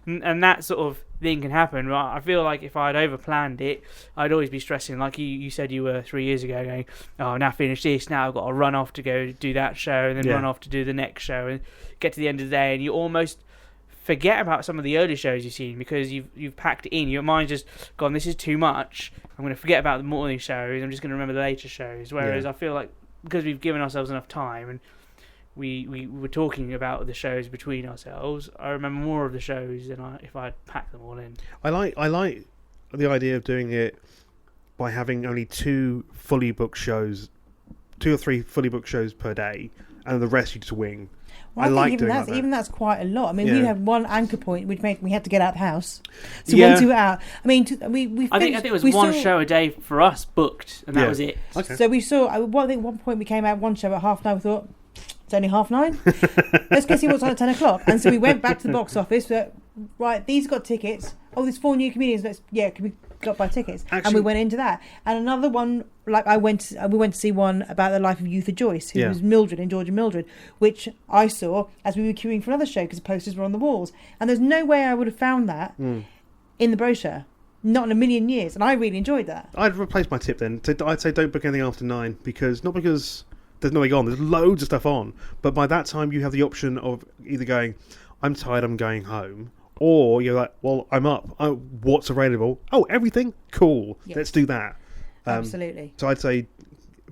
And that sort of thing can happen. I feel like if I'd over-planned it, I'd always be stressing, like you said you were 3 years ago, going, oh, now finish this, now I've got to run off to go do that show, and then run off to do the next show, and get to the end of the day, and you almost forget about some of the early shows you've seen, because you've packed it in. Your mind's just gone, this is too much, I'm going to forget about the morning shows, I'm just going to remember the later shows. Whereas I feel like, because we've given ourselves enough time, and we were talking about the shows between ourselves, I remember more of the shows than if I'd packed them all in. I like the idea of doing it by having only 2 fully booked shows, 2 or 3 fully booked shows per day, and the rest you just wing. Well, I like even doing that. Even that's quite a lot. I mean, we had one anchor point which meant we had to get out of the house. So Yeah. when 2 out. I mean, we I think it was one show a day for us booked, and that was it. Okay. So we saw. I think at one point we came out one show at 9:30. We thought it's only 9:30. Let's go see what's on at 10:00. And so we went back to the box office. Right, these got tickets. Oh, there's 4 new comedians. Can we got buy tickets? Actually, and we went into that. And another one, like we went to see one about the life of Eutha Joyce, who was Mildred in Georgia Mildred, which I saw as we were queuing for another show because the posters were on the walls. And there's no way I would have found that in the brochure. Not in a million years. And I really enjoyed that. I'd replace my tip then. I'd say don't book anything after 9, because there's nothing on. There's loads of stuff on. But by that time, you have the option of either going, I'm tired, I'm going home. Or you're like, well, I'm up. Oh, what's available? Oh, everything? Cool. Yes. Let's do that. Absolutely. So I'd say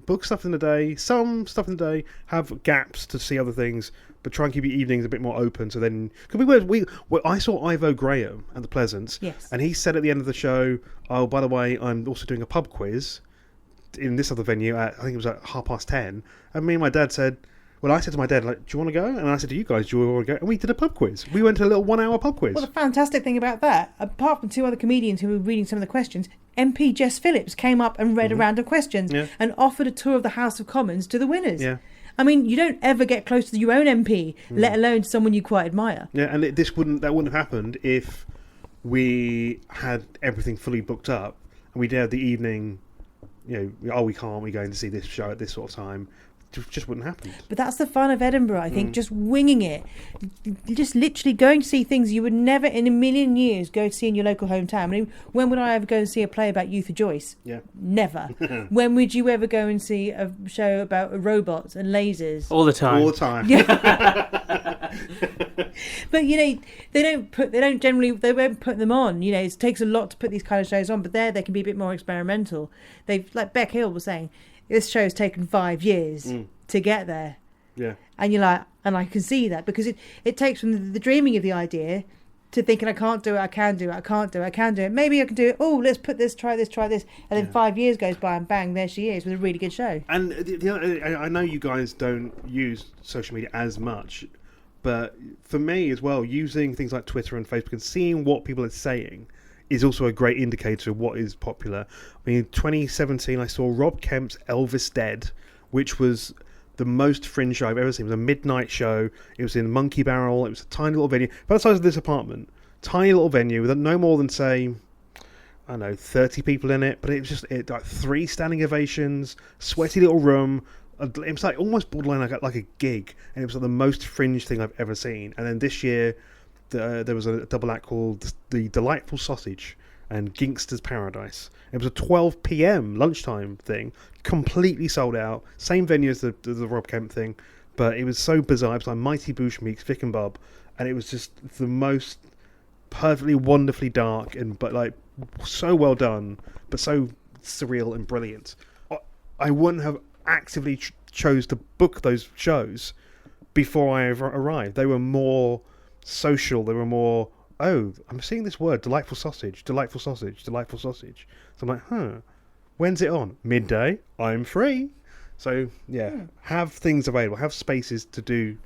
book stuff in the day, some stuff in the day, have gaps to see other things, but try and keep your evenings a bit more open. So then, because I saw Ivo Graham at the Pleasance, and he said at the end of the show, oh, by the way, I'm also doing a pub quiz in this other venue at, I think it was at 10:30. And me and my dad said, well, I said to my dad, like, do you want to go? And I said to you guys, do you want to go? And we did a pub quiz. We went to a little 1-hour pub quiz. Well, the fantastic thing about that, apart from 2 other comedians who were reading some of the questions, MP Jess Phillips came up and read a round of questions and offered a tour of the House of Commons to the winners. Yeah. I mean, you don't ever get close to your own MP, let alone someone you quite admire. Yeah, and that wouldn't have happened if we had everything fully booked up and we did the evening, we're going to see this show at this sort of time. Just wouldn't happen. But that's the fun of Edinburgh, I think, just winging it. Just literally going to see things you would never in a million years go to see in your local hometown. I mean, when would I ever go and see a play about Eutha Joyce? Yeah. Never. When would you ever go and see a show about robots and lasers? All the time. All the time. Yeah. But they won't put them on. It takes a lot to put these kind of shows on, but they can be a bit more experimental. Like Beck Hill was saying, this show's taken 5 years to get there. Yeah. And you're like, and I can see that, because it takes from the dreaming of the idea to thinking, I can't do it, I can do it, I can't do it, I can do it. Maybe I can do it. Oh, let's put this, try this. And then 5 years goes by and bang, there she is with a really good show. And I know you guys don't use social media as much, but for me as well, using things like Twitter and Facebook and seeing what people are saying is also a great indicator of what is popular. I mean, in 2017, I saw Rob Kemp's Elvis Dead, which was the most Fringe show I've ever seen. It was a midnight show. It was in Monkey Barrel. It was a tiny little venue, about the size of this apartment. Tiny little venue with no more than, say, I don't know, 30 people in it. But it was just like 3 standing ovations, sweaty little room. It was like almost borderline like a gig, and it was like the most Fringe thing I've ever seen. And then this year, there was a double act called The Delightful Sausage and Gingster's Paradise. It was a 12 p.m. lunchtime thing, completely sold out. Same venue as the Rob Kemp thing, but it was so bizarre. It was like Mighty Boosh meets Vic and Bob, and it was just the most perfectly, wonderfully dark, but like so well done, but so surreal and brilliant. I wouldn't have actively chose to book those shows before I arrived. They were more social. They were more, oh, I'm seeing this word, delightful sausage, delightful sausage, delightful sausage. So I'm like, when's it on? Midday. I'm free. So yeah, have things available, have spaces to do,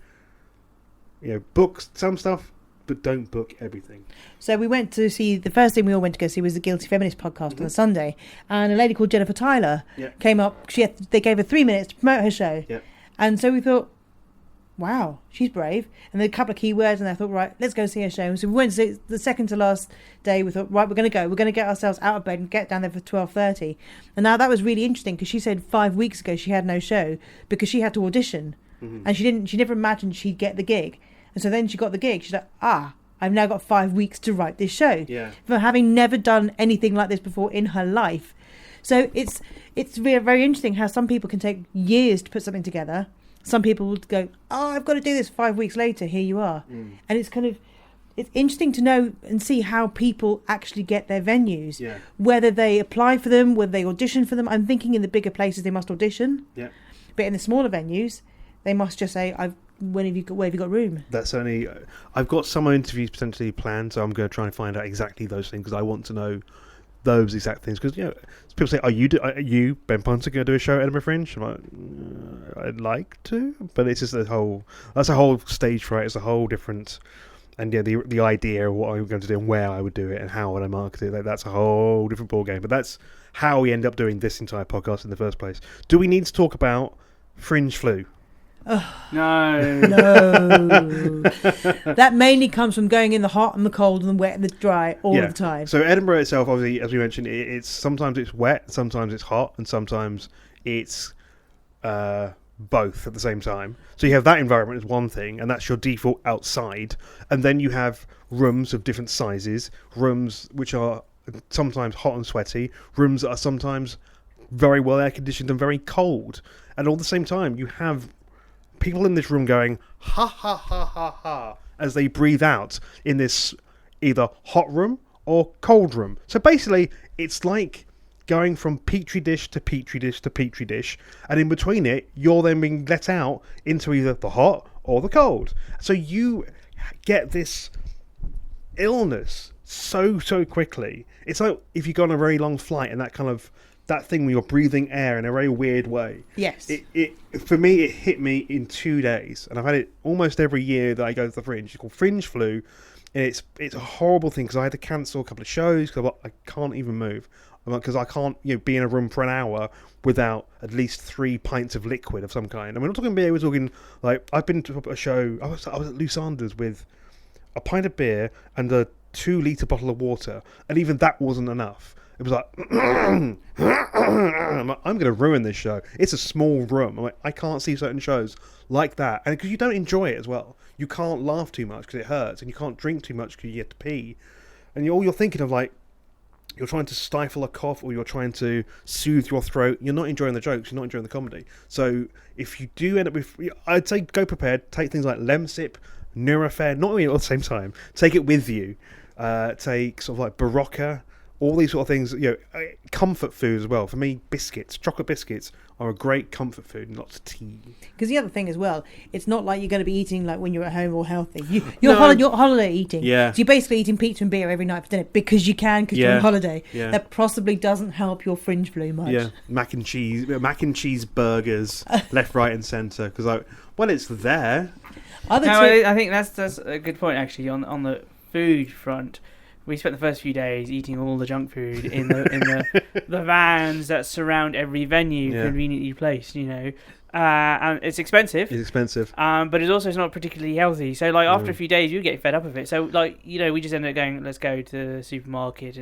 book some stuff, but don't book everything. So we went to see, the first thing we all went to go see was the Guilty Feminist podcast on a Sunday, and a lady called Jennifer Tyler came up. They gave her 3 minutes to promote her show, and so we thought, wow, she's brave. And then a couple of keywords, and I thought, right, let's go see her show. So we went to see the second to last day. We thought, right, we're going to get ourselves out of bed and get down there for 12:30. And now that was really interesting because she said 5 weeks ago she had no show because she had to audition, and she never imagined she'd get the gig. And so then she got the gig. She's like, I've now got 5 weeks to write this show. Yeah. For having never done anything like this before in her life. So it's very, very interesting how some people can take years to put something together. Some people would go, I've got to do this. 5 weeks later, here you are. And it's it's interesting to know and see how people actually get their venues. Yeah. Whether they apply for them, whether they audition for them. I'm thinking in the bigger places they must audition. Yeah. But in the smaller venues, they must just say, where have you got room? That's only. I've got some interviews potentially planned, so I'm going to try and find out exactly those things because I want to know those exact things. Because people say, "Are you Ben Punter going to do a show at Edinburgh Fringe?" I'm like, I'd like to, but it's just that's a whole stage fright. It's a whole different, and the idea of what I'm going to do and where I would do it and how would I market it. That's a whole different ball game. But that's how we end up doing this entire podcast in the first place. Do we need to talk about Fringe flu? No. That mainly comes from going in the hot and the cold and the wet and the dry all the time. So Edinburgh itself, obviously, as we mentioned, it's sometimes it's wet, sometimes it's hot, and sometimes it's both at the same time. So you have that environment as one thing, and that's your default outside, and then you have rooms of different sizes, rooms which are sometimes hot and sweaty, rooms that are sometimes very well air conditioned and very cold, and all at the same time you have people in this room going ha ha ha ha ha as they breathe out in this either hot room or cold room. So basically it's like going from petri dish to petri dish to petri dish, and in between it you're then being let out into either the hot or the cold. So you get this illness so quickly. It's like if you go on a very long flight and that thing where you're breathing air in a very weird way. Yes. It for me, it hit me in 2 days. And I've had it almost every year that I go to the Fringe. It's called Fringe Flu. And it's a horrible thing because I had to cancel a couple of shows because I can't even move. Because I can't be in a room for an hour without at least 3 pints of liquid of some kind. And we're not talking beer, we're talking, like, I've been to a show, I was at Lusander's with a pint of beer and a 2-litre bottle of water. And even that wasn't enough. It was like, I'm going to ruin this show. It's a small room. I'm like, I can't see certain shows like that. And because you don't enjoy it as well. You can't laugh too much because it hurts. And you can't drink too much because you have to pee. And all you're thinking of, like, you're trying to stifle a cough or you're trying to soothe your throat. You're not enjoying the jokes. You're not enjoying the comedy. So if you do end up with, I'd say go prepared. Take things like Lemsip, Nurofen, not really all at the same time. Take it with you. Take sort of like Barocca. All these sort of things, comfort food as well. For me, biscuits, chocolate biscuits are a great comfort food, and lots of tea. Because the other thing as well, it's not like you're going to be eating like when you're at home or healthy. You're holiday eating. Yeah. So you're basically eating pizza and beer every night for dinner because you can, because you're on holiday. Yeah. That possibly doesn't help your Fringe flu much. Yeah, mac and cheese burgers, left, right, and centre. Because it's there. I think that's a good point actually on the food front. We spent the first few days eating all the junk food in the vans that surround every venue, conveniently placed, and it's expensive. It's expensive. But it's also not particularly healthy. So, like, after a few days, you get fed up of it. So, like, we just ended up going, let's go to the supermarket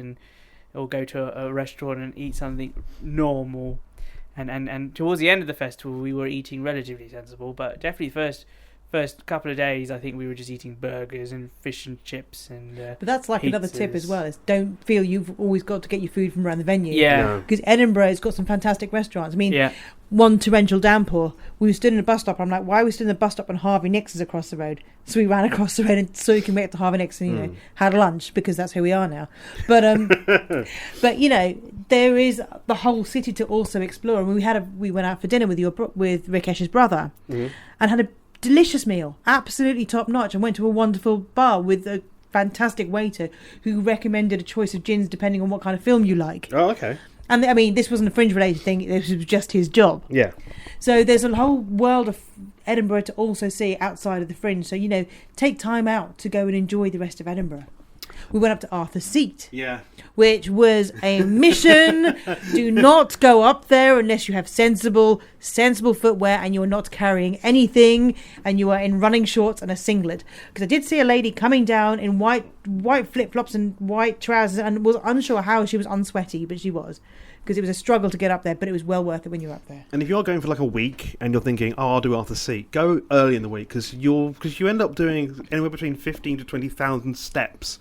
or go to a restaurant and eat something normal. And towards the end of the festival, we were eating relatively sensible, but definitely first first couple of days, I think we were just eating burgers and fish and chips and. But that's like another tip pizzas. as well. Is don't feel you've always got to get your food from around the venue. Yeah. No. Because Edinburgh has got some fantastic restaurants. I mean, Yeah. one torrential downpour, we were stood in a bus stop. I'm like, why are we stood in a bus stop when Harvey Nicks is across the road? So we ran across the road and so we can make it to Harvey Nicks and, you know, had lunch because that's who we are now. But, but you know, there is the whole city to also explore. And we went out for dinner with with Rikesh's brother and had a delicious meal, absolutely top notch, and went to a wonderful bar with a fantastic waiter who recommended a choice of gins depending on what kind of film you like. Oh, okay. And I mean, this wasn't a Fringe related thing, this was just his job. Yeah. So there's a whole world of Edinburgh to also see outside of the Fringe. So, you know, take time out to go and enjoy the rest of Edinburgh. We went up to Arthur's Seat, Yeah. which was a mission. Do not go up there unless you have sensible footwear and you're not carrying anything and you are in running shorts and a singlet. Because I did see a lady coming down in white flip-flops and white trousers and was unsure how she was unsweaty, but she was. Because it was a struggle to get up there, but it was well worth it when you're up there. And if you're going for like a week and you're thinking, oh, I'll do Arthur's Seat, go early in the week because you end up doing anywhere between 15 to 20,000 steps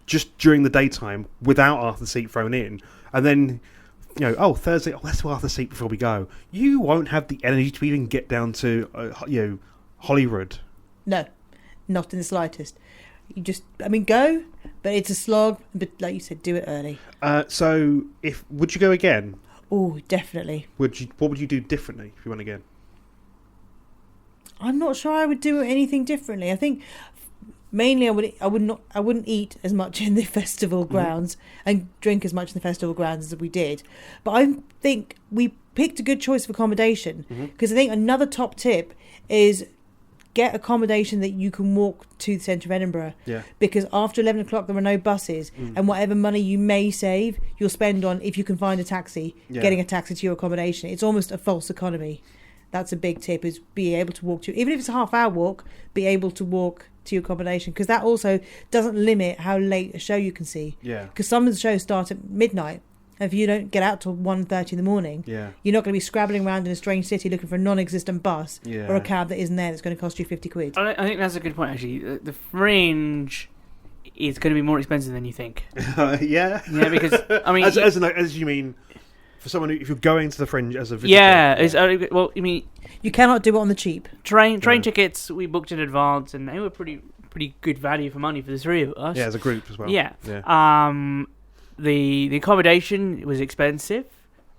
just during the daytime without Arthur's Seat thrown in. And then, you know, Thursday, let's do Arthur's Seat before we go. You won't have the energy to even get down to, Holyrood. No, not in the slightest. You just, go, but it's a slog. But like you said, do it early. So, would you go again? Oh, definitely. What would you do differently if you went again? I'm not sure I would do anything differently. I think mainly I wouldn't eat as much in the festival grounds and drink as much in the festival grounds as we did. But I think we picked a good choice of accommodation because I think another top tip is get accommodation that you can walk to the centre of Edinburgh. Yeah. Because after 11 o'clock there are no buses and whatever money you may save you'll spend on, if you can find a taxi, getting a taxi to your accommodation. It's almost a false economy. That's a big tip, is be able to walk to, even if it's a half-hour walk, be able to walk to your accommodation, because that also doesn't limit how late a show you can see. Yeah. Because some of the shows start at midnight, and if you don't get out till 1:30 in the morning, Yeah. you're not going to be scrabbling around in a strange city looking for a non-existent bus Yeah. or a cab that isn't there that's going to cost you 50 quid. I think that's a good point, actually. The Fringe is going to be more expensive than you think. Yeah. Yeah, because, I mean... as you mean, for someone who, if you're going to the Fringe as a visitor... Yeah, I mean... You cannot do it on the cheap. Train tickets we booked in advance, and they were pretty good value for money for the three of us. Yeah, as a group as well. Yeah. Yeah. The accommodation was expensive,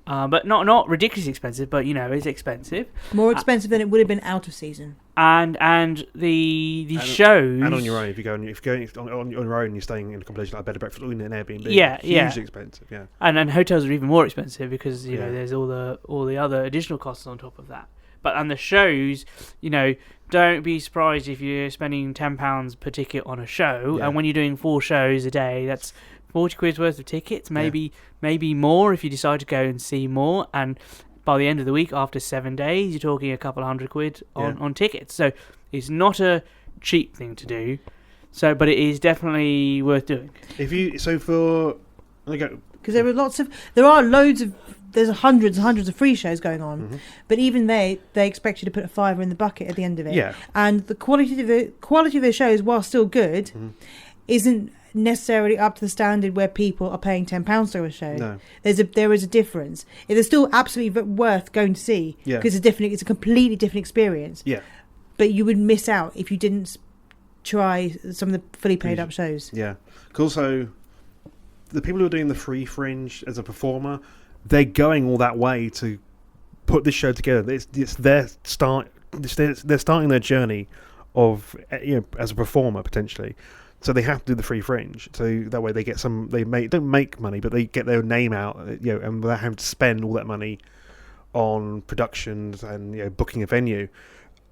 but not ridiculously expensive, but it's expensive. More expensive than it would have been out of season. And the shows, and on your own, if you're going on your own, you're staying in accommodation like a bed and breakfast or in an Airbnb. Yeah, hugely expensive. Yeah. And hotels are even more expensive because Yeah. there's all the other additional costs on top of that. But on the shows, don't be surprised if you're spending £10 per ticket on a show, Yeah. and when you're doing 4 shows a day, that's 40 quid worth of tickets, maybe more if you decide to go and see more. And by the end of the week, after 7 days, you're talking a couple hundred quid on tickets. So it's not a cheap thing to do. But it is definitely worth doing. Because there's hundreds and hundreds of free shows going on, but even they expect you to put a £5 in the bucket at the end of it. Yeah. And the quality of their shows, while still good, isn't necessarily up to the standard where people are paying £10 to a show. No. There is a difference. It is still absolutely worth going to see because it's a completely different experience. Yeah. But you would miss out if you didn't try some of the fully paid up shows. Yeah. Also, the people who are doing the free Fringe as a performer, they're going all that way to put this show together. It's their start. They're starting their journey of as a performer potentially. So they have to do the free Fringe. So that way they get some. Don't make money, but they get their name out. And without having to spend all that money on productions and booking a venue.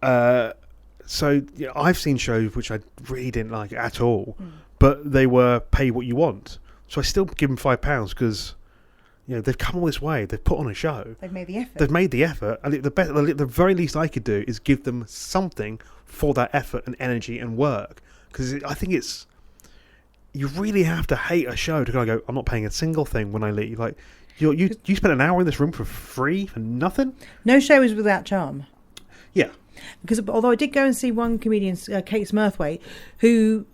So I've seen shows which I really didn't like at all, but they were pay what you want. So I still give them £5 because. They've come all this way. They've put on a show. They've made the effort. And the very least I could do is give them something for that effort and energy and work. Because I think you really have to hate a show to kind of go, I'm not paying a single thing when I leave. Like, you spent an hour in this room for free for nothing? No show is without charm. Yeah. Because although I did go and see one comedian, Kate Smurthwaite, who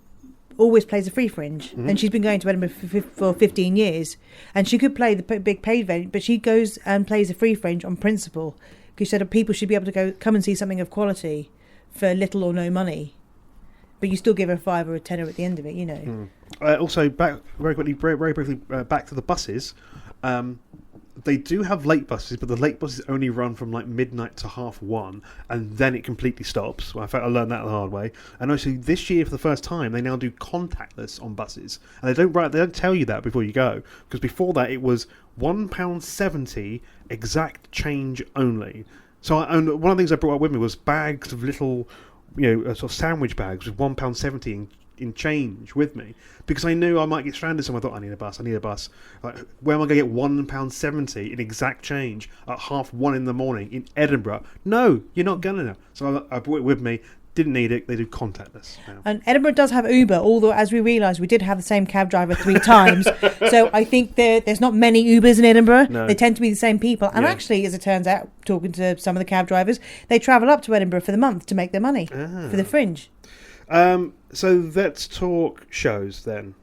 always plays a free fringe, and she's been going to Edinburgh for 15 years, and she could play the big paid venue, but she goes and plays a free fringe on principle, because she said that people should be able to come and see something of quality for little or no money, but you still give her a £5 or a tenner at the end of it, you know. Also, back very quickly, very briefly, back to the buses. They do have late buses, but the late buses only run from like midnight to 1:30, and then it completely stops. Well, in fact, I learned that the hard way. And also, this year for the first time, they now do contactless on buses, and they don't tell you that before you go, because before that it was £1.70 exact change only. So one of the things I brought up with me was bags of little, sort of sandwich bags with £1.70 in change with me, because I knew I might get stranded somewhere. I thought, I need a bus. Like, where am I going to get £1.70 in exact change at 1:30 in the morning in Edinburgh? No, you're not going to. So I brought it with me. Didn't need it. They do contactless now. And Edinburgh does have Uber, although as we realised, we did have the same cab driver 3 times. So I think there's not many Ubers in Edinburgh. No. They tend to be the same people. And Yeah. actually, as it turns out, talking to some of the cab drivers, they travel up to Edinburgh for the month to make their money for the Fringe. So let's talk shows then.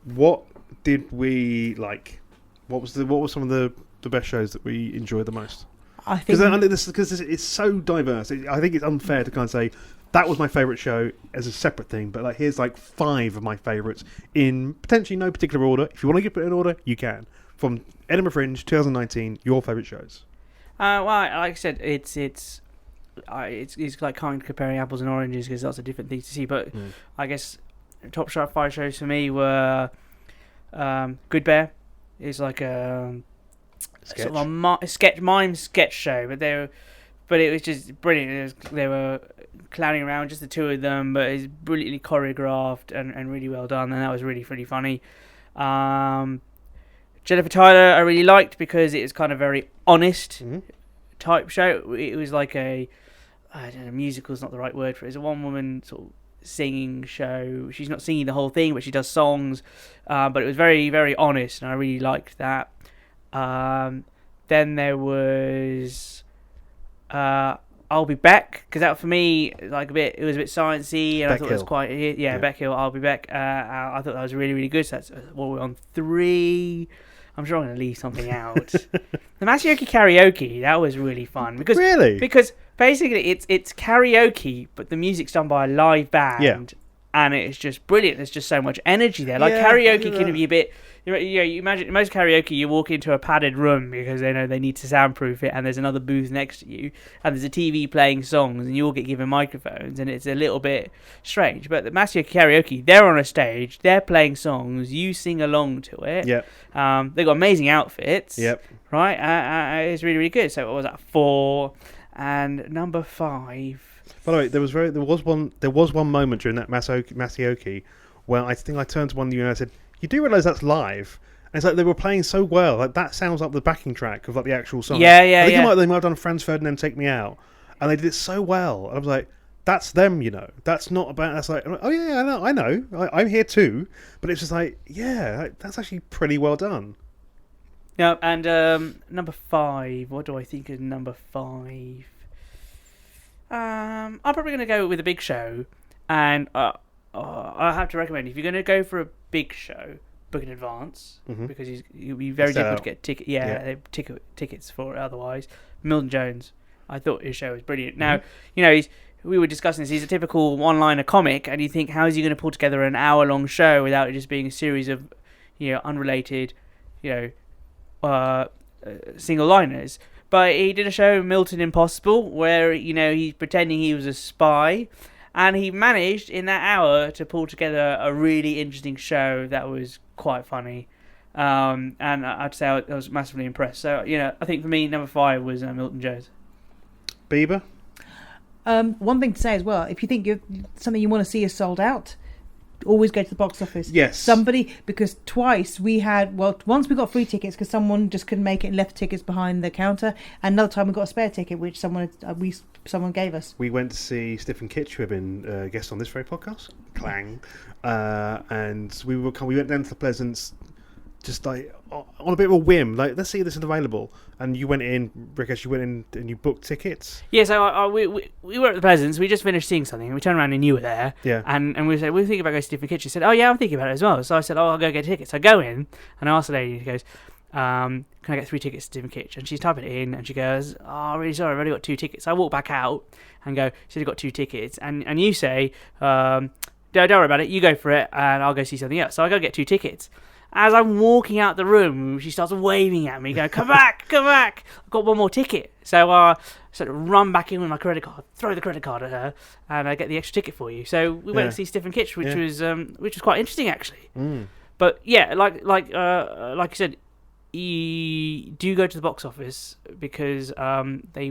What did we like? What were some of the best shows that we enjoyed the most? I think Because it's so diverse. I think it's unfair to kind of say that was my favourite show as a separate thing. But like, here's like 5 of my favourites in potentially no particular order. If you want to get it in order, you can. From Edinburgh Fringe 2019, your favourite shows. Well, like I said, it's like kind of comparing apples and oranges because lots of different things to see. But I guess top 5 shows for me were Good Bear. It's like a Sketch. sort of mime sketch show, but it was just brilliant. They were clowning around, just the two of them, but it's brilliantly choreographed and really well done, and that was really funny. Jennifer Tyler I really liked because it was kind of very honest type show. It was like I don't know, musical is not the right word for it. It's a one-woman sort of singing show. She's not singing the whole thing, but she does songs. But it was very honest, and I really liked that. Then there was I'll Be Back, because that for me it was a bit sciencey, and I thought it was quite Beck Hill. I'll Be Back. I thought that was really good. So that's what we're on 3. I'm sure I'm going to leave something out. The Masayoki karaoke, that was really fun because basically it's karaoke, but the music's done by a live band, and it's just brilliant. There's just so much energy there. Like karaoke can be a bit. You imagine most karaoke, you walk into a padded room because they know they need to soundproof it, and there's another booth next to you, and there's a TV playing songs, and you all get given microphones, and it's a little bit strange. But the Masayoki karaoke, they're on a stage, they're playing songs, you sing along to it. Yep. They've got amazing outfits. Yep. Right. It's really good. So what was that? 4 and number 5. By the way, there was one moment during that Masayoki where I think I turned to one of you and I said, "You do realise that's live?" And it's like they were playing so well, like that sounds like the backing track of like the actual song. Yeah. I think they might have done Franz Ferdinand Take Me Out, and they did it so well. And I was like, that's them, That's not about. That's like, oh yeah, I know, I'm here too. But it's just like, yeah, that's actually pretty well done. Yeah, and number 5. What do I think is number 5? I'm probably going to go with a big show, and I have to recommend, if you're going to go for a big show, book in advance, because you'll be very difficult to get tickets for it otherwise. Milton Jones, I thought his show was brilliant. Now, we were discussing this. He's a typical one-liner comic, and you think, how is he going to pull together an hour-long show without it just being a series of, unrelated, single-liners? But he did a show, Milton Impossible, where, he's pretending he was a spy, and he managed in that hour to pull together a really interesting show that was quite funny. And I'd say I was massively impressed. So, I think for me, number 5 was Milton Jones. Biba? One thing to say as well, if you think something you want to see is sold out, always go to the box office. Yes. Because twice once we got free tickets because someone just couldn't make it and left tickets behind the counter, and another time we got a spare ticket which someone gave us. We went to see Stephen Kitch, who had been guest on this very podcast, Clang, and we went down to the Pleasance just like on a bit of a whim, like let's see if this is available. And you went in, Rikesh, you went in and you booked tickets. Yeah, so we were at the Pleasance. We just finished seeing something, and we turned around and you were there. Yeah. And we said, we're thinking about going to different kitchens. She said, oh yeah, I'm thinking about it as well. So I said, oh, I'll go get tickets. I go in, and I asked the lady, she goes, can I get 3 tickets to different kitchen? And she's typing it in, and she goes, oh, really sorry, I've only got 2 tickets. So I walk back out and go, she's only got 2 tickets. And you say, don't worry about it, you go for it, and I'll go see something else. So I go get 2 tickets. As I'm walking out the room, she starts waving at me, going, come back, come back. I've got 1 more ticket. So I sort of run back in with my credit card, throw the credit card at her, and I get the extra ticket for you. So we went to see Stephen Kitch, which was quite interesting, actually. Mm. But yeah, like you said, you do go to the box office because they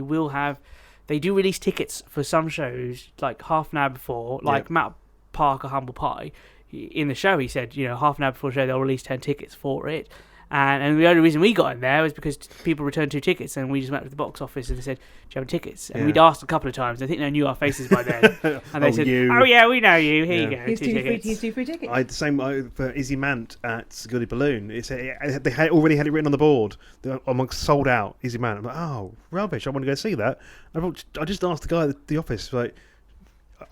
do release tickets for some shows like half an hour before, like Matt Parker Humble Pie. In the show, he said, half an hour before the show, they'll release 10 tickets for it. And the only reason we got in there was because people returned 2 tickets, and we just went to the box office and they said, do you have tickets? And we'd asked a couple of times. I think they knew our faces by then. And they said, oh yeah, we know you. Here you go. Here's 2 tickets. Here's 2 free tickets. I had the same for Izzy Mant at Goody Balloon. They had already had it written on the board amongst sold out Izzy Mant. I'm like, oh, rubbish. I want to go see that. I just asked the guy at the office, like,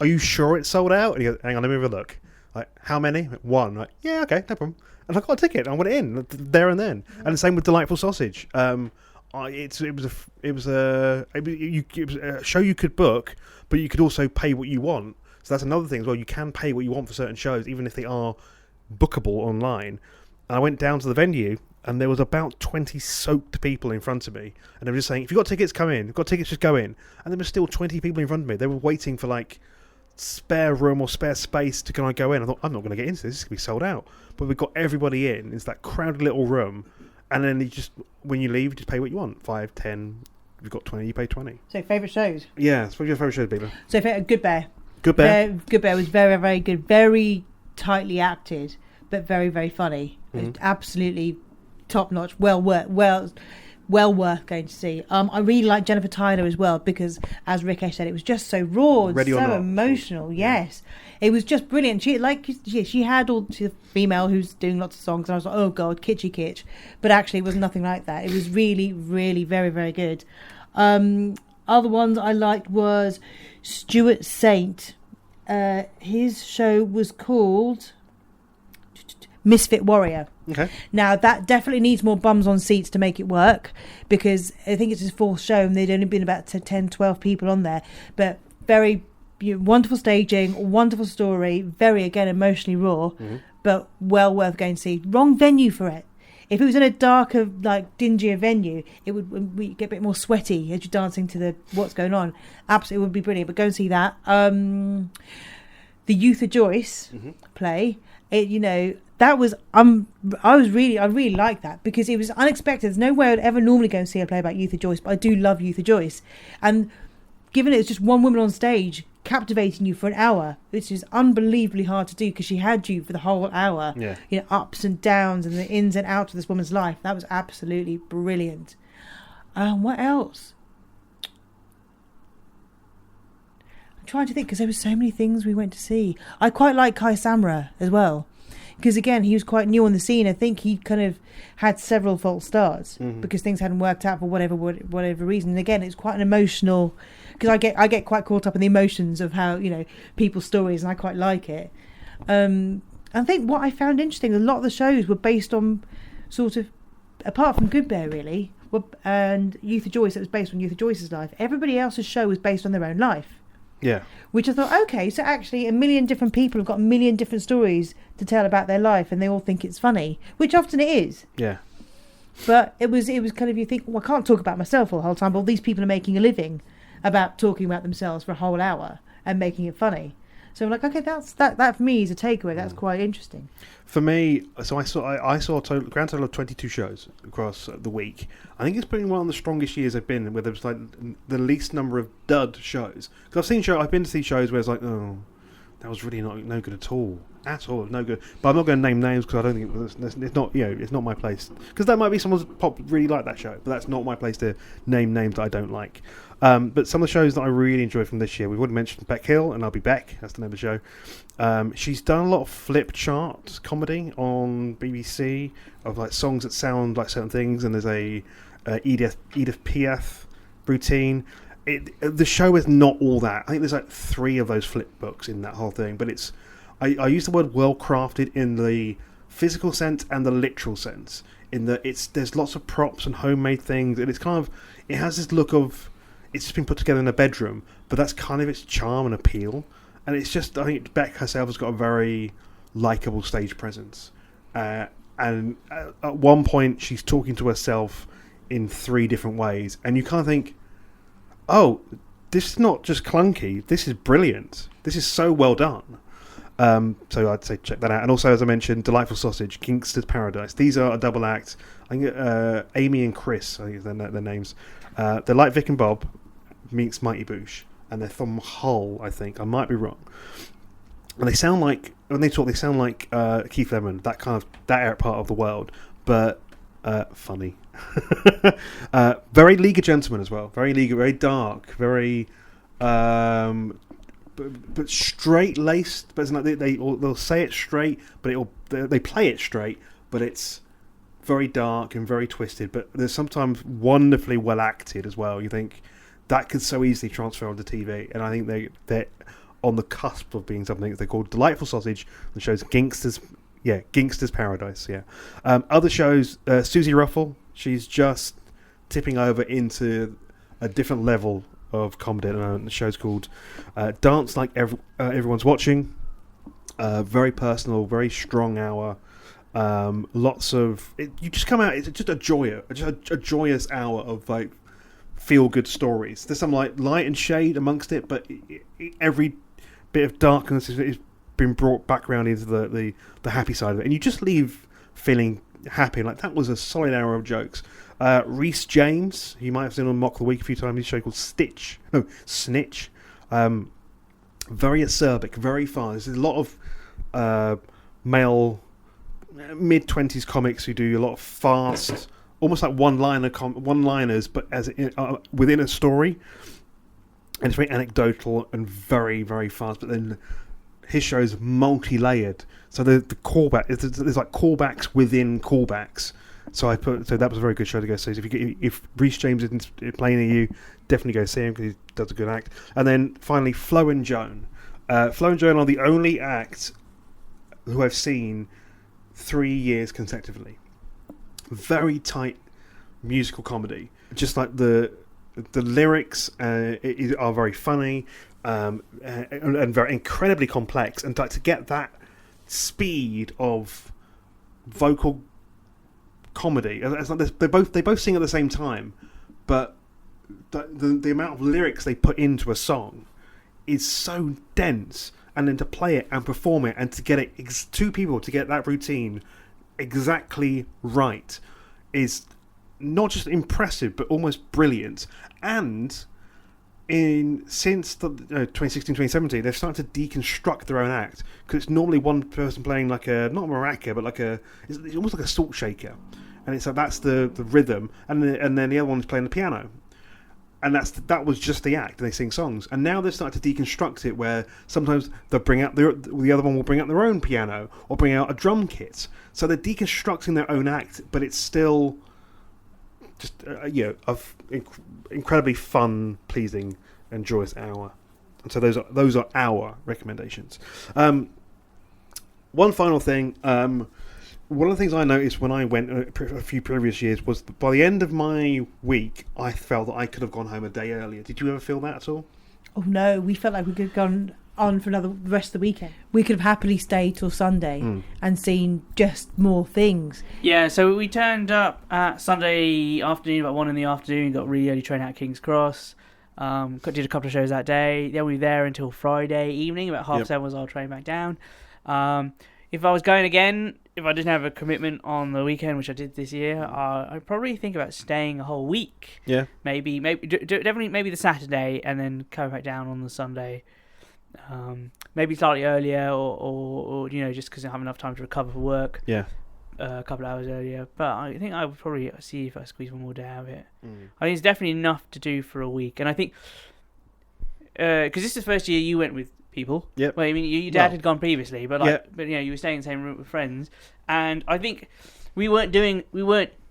are you sure it's sold out? And he goes, hang on, let me have a look. Like, how many? 1. Like, yeah, okay, no problem. And I got a ticket. I went in there and then. And the same with Delightful Sausage. It was a show you could book, but you could also pay what you want. So that's another thing as well. You can pay what you want for certain shows, even if they are bookable online. And I went down to the venue, and there was about 20 soaked people in front of me, and they were just saying, "If you've got tickets, come in. If you've got tickets, just go in." And there were still 20 people in front of me. They were waiting for like spare room or spare space to go in. I thought, I'm not going to get into this. This is going to be sold out. But we've got everybody in. It's that crowded little room. And then when you leave, you just pay what you want. 5, 10. If you've got 20, you pay 20. So, favourite shows? Yeah, it's one of your favourite shows, Biba. So, Good Bear. Good Bear? Good Bear was very, very good. Very tightly acted, but very, very funny. It was absolutely top-notch. Well worth going to see. I really like Jennifer Tyler as well because, as Rikesh said, it was just so raw and so emotional. Yes, it was just brilliant. She had she's a female who's doing lots of songs, and I was like, oh god, kitschy kitsch. But actually, it was nothing like that. It was really, really very, very good. Other ones I liked was Stuart Saint. His show was called Misfit Warrior. Okay. Now that definitely needs more bums on seats to make it work because I think it's his 4th show and there'd only been about 10, 12 people on there. But very wonderful staging, wonderful story, very again emotionally raw, but well worth going to see. Wrong venue for it. If it was in a darker, like dingier venue, it would get a bit more sweaty as you're dancing to what's going on. Absolutely, it would be brilliant. But go and see that. The Youth of Joyce play. That was I really liked that because it was unexpected. There's no way I'd ever normally go and see a play about Youth of Joyce, but I do love Youth of Joyce. And given it's just one woman on stage captivating you for an hour, which is unbelievably hard to do because she had you for the whole hour. Yeah. Ups and downs and the ins and outs of this woman's life. That was absolutely brilliant. What else? I'm trying to think because there were so many things we went to see. I quite like Kai Samra as well. Because again, he was quite new on the scene. I think he kind of had several false starts because things hadn't worked out for whatever reason. And again, it's quite an emotional. Because I get quite caught up in the emotions of how people's stories, and I quite like it. I think what I found interesting, a lot of the shows were based on sort of, apart from Good Bear really, and Youth of Joyce, it was based on Youth of Joyce's life. Everybody else's show was based on their own life. Yeah. Which I thought, okay, so actually a million different people have got a million different stories to tell about their life and they all think it's funny, which often it is. Yeah. But it was kind of, you think, well, I can't talk about myself all the whole time, but these people are making a living about talking about themselves for a whole hour and making it funny. So I'm like, okay, that for me is a takeaway. That's quite interesting. For me, so I saw a grand total of 22 shows across the week. I think it's been one of the strongest years I've been, where there was like the least number of dud shows. Because I've been to see shows where it's like, oh, that was really no good at all. No good. But I'm not going to name names because I don't think it's not, it's not my place. Because that might be someone's really like that show, but that's not my place to name names that I don't like. But some of the shows that I really enjoyed from this year, we've already mentioned Beck Hill, and I'll Be Beck. That's the name of the show. She's done a lot of flip chart comedy on BBC of like songs that sound like certain things, and there's a Edith Piaf routine. The show is not all that. I think there's like 3 of those flip books in that whole thing, but it's. I use the word well crafted in the physical sense and the literal sense. In that there's lots of props and homemade things, and it has this look of it's just been put together in a bedroom, but that's kind of its charm and appeal. And it's just, I think Beck herself has got a very likeable stage presence. And at one point, she's talking to herself in 3 different ways, and you kind of think, oh, this is not just clunky. This is brilliant. This is so well done. So I'd say check that out. And also, as I mentioned, Delightful Sausage, Gangster's Paradise. These are a double act. I think Amy and Chris, I think is their names. They're like Vic and Bob meets Mighty Boosh, and they're from Hull, I think. I might be wrong. And they sound like, when they talk, they sound like Keith Lemon, that part of the world, but funny. Very League of Gentlemen as well. Very dark, very... But straight laced, but it's like they'll say it straight, but they play it straight, but it's very dark and very twisted. But there's sometimes wonderfully well acted as well. You think that could so easily transfer onto TV, and I think they're on the cusp of being something. They're called Delightful Sausage, and shows Gangster's Paradise. Yeah, other shows, Susie Ruffle, she's just tipping over into a different level of comedy at the moment. The show's called Dance Like Everyone's Watching. Very personal, very strong hour. Lots of you just come out. It's just a joyous hour of like feel good stories. There's some like light and shade amongst it, but every bit of darkness is been brought back around into the happy side of it, and you just leave feeling happy. Like that was a solid hour of jokes. Rhys James, you might have seen on Mock the Week a few times. His show called Snitch. Very acerbic, very fast. There's a lot of male mid-20s comics who do a lot of fast, almost like one-liners, but as within a story. And it's very anecdotal and very, very fast. But then his show is multi-layered. So the callback, there's like callbacks within callbacks. So that was a very good show to go see. So if Rhys James isn't playing near you, definitely go see him because he does a good act. And then finally, Flo and Joan. Flo and Joan are the only act who I've seen 3 years consecutively. Very tight musical comedy. Just like the lyrics are very funny and very incredibly complex. And like to get that speed of vocal comedy, it's like they both sing at the same time, but the amount of lyrics they put into a song is so dense, and then to play it and perform it and to get it 2 people to get that routine exactly right is not just impressive but almost brilliant. And since 2016-2017 they've started to deconstruct their own act, because it's normally one person playing like a, not a maraca, but like it's almost like a salt shaker, and it's like that's the rhythm, and then the other one's playing the piano, and that was just the act, and they sing songs. And now they've started to deconstruct it, where sometimes they'll bring out the other one will bring out their own piano or bring out a drum kit, so they're deconstructing their own act, but it's still just incredibly fun, pleasing, and joyous hour. And so those are our recommendations. One final thing. One of the things I noticed when I went a few previous years was that by the end of my week, I felt that I could have gone home a day earlier. Did you ever feel that at all? Oh no, we felt like we could have gone on for the rest of the weekend. We could have happily stayed till Sunday and seen just more things. Yeah, so we turned up at Sunday afternoon, about 1 in the afternoon, got really early train out at King's Cross. Did a couple of shows that day. Then we were there until Friday evening, about 7:30 was our train back down. If I was going again, if I didn't have a commitment on the weekend, which I did this year, I'd probably think about staying a whole week. Yeah. Definitely maybe the Saturday, and then coming back down on the Sunday. Maybe slightly earlier, or just because I have enough time to recover for work. Yeah. A couple of hours earlier, but I think I would probably see if I squeeze one more day out of it. I think it's definitely enough to do for a week, and I think because this is the first year you went with people. Yep. Well, I mean, your dad had gone previously, but you were staying in the same room with friends, and I think we weren't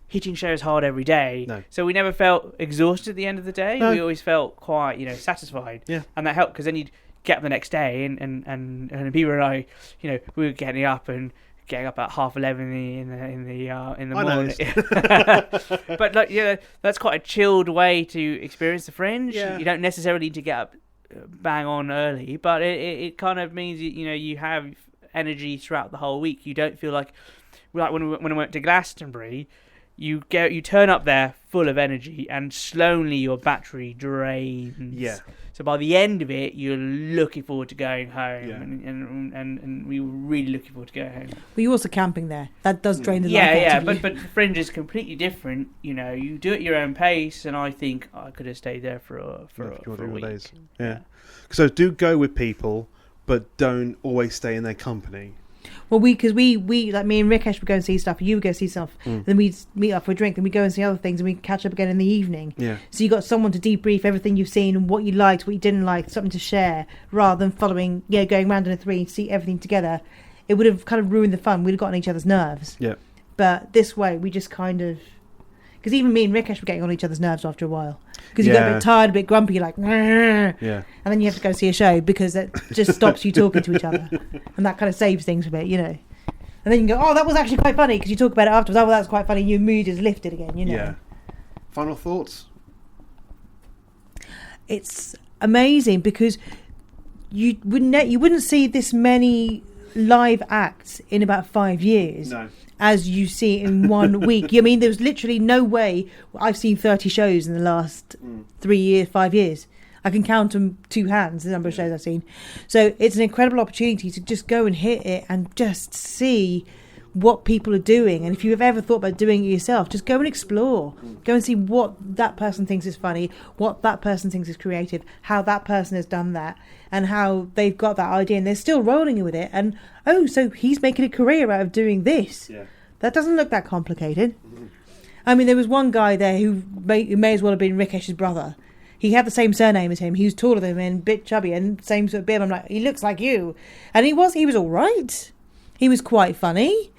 hitting shows hard every day. No. So we never felt exhausted at the end of the day. No. We always felt quite, satisfied. Yeah. And that helped because then you'd get up the next day and Biba and I, we were getting up at 11:30 in the morning. But that's quite a chilled way to experience the Fringe. Yeah. You don't necessarily need to get up bang on early, but it kind of means you have energy throughout the whole week. You don't feel like when we went to Glastonbury, you turn up there full of energy, and slowly your battery drains. Yeah. So by the end of it, you're looking forward to going home, Yeah. and we were really looking forward to going home. Well, you're also camping there. That does drain the life out of you. but Fringe is completely different. You do it at your own pace, and I think I could have stayed there for a week. Days. Yeah. So do go with people, but don't always stay in their company. Well, because we like me and Rikesh would go and see stuff, you would go see stuff, then we'd meet up for a drink, then we'd go and see other things, and we'd catch up again in the evening. Yeah. So you got someone to debrief everything you've seen and what you liked, what you didn't like, something to share, rather than going round in a three and see everything together. It would have kind of ruined the fun. We'd have gotten each other's nerves. Yeah. But this way, we just kind of... Because even me and Rikesh were getting on each other's nerves after a while. Because you get a bit tired, a bit grumpy, you're like... Yeah. And then you have to go see a show because it just stops you talking to each other. And that kind of saves things a bit, And then you can go, oh, that was actually quite funny, because you talk about it afterwards. Oh, well, that's quite funny. Your mood is lifted again, Yeah. Final thoughts? It's amazing because you wouldn't see this many live acts in about 5 years. No. As you see in 1 week. I mean, there's literally no way. I've seen 30 shows in the last 5 years. I can count on two hands the number of shows I've seen. So it's an incredible opportunity to just go and hit it and just see what people are doing. And if you've ever thought about doing it yourself, just go and explore. Go and see what that person thinks is funny, what that person thinks is creative, how that person has done that, and how they've got that idea and they're still rolling with it. And, oh, so he's making a career out of doing this. Yeah. That doesn't look that complicated. I mean, there was one guy there who may as well have been Rikesh's brother. He had the same surname as him. He was taller than him and a bit chubby and same sort of beard. I'm like, he looks like you. And he was all right. He was quite funny,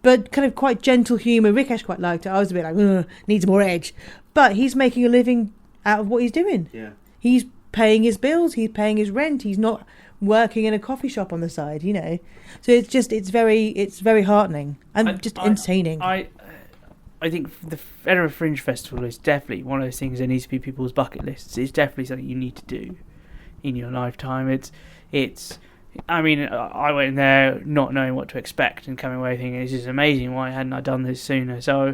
but kind of quite gentle humour. Rikesh quite liked it. I was a bit like, needs more edge. But he's making a living out of what he's doing. Yeah. He's paying his bills. He's paying his rent. He's not working in a coffee shop on the side, So it's very heartening and entertaining. I think the Edinburgh Fringe Festival is definitely one of those things that needs to be people's bucket lists. It's definitely something you need to do in your lifetime. It's. I mean, I went in there not knowing what to expect and coming away thinking this is amazing. Why hadn't I done this sooner? So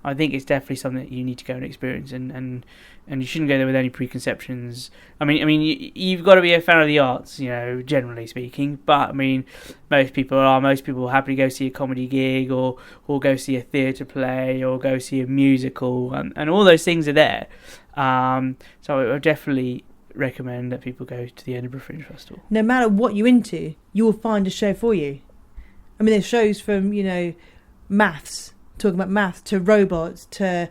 I think it's definitely something that you need to go and experience, and you shouldn't go there with any preconceptions. I mean, you've got to be a fan of the arts, generally speaking. But I mean, most people will happily go see a comedy gig or go see a theatre play or go see a musical, and all those things are there. So I would definitely recommend that people go to the Edinburgh Fringe Festival. No matter what you're into, you will find a show for you. I mean, there's shows from maths, talking about maths, to robots, to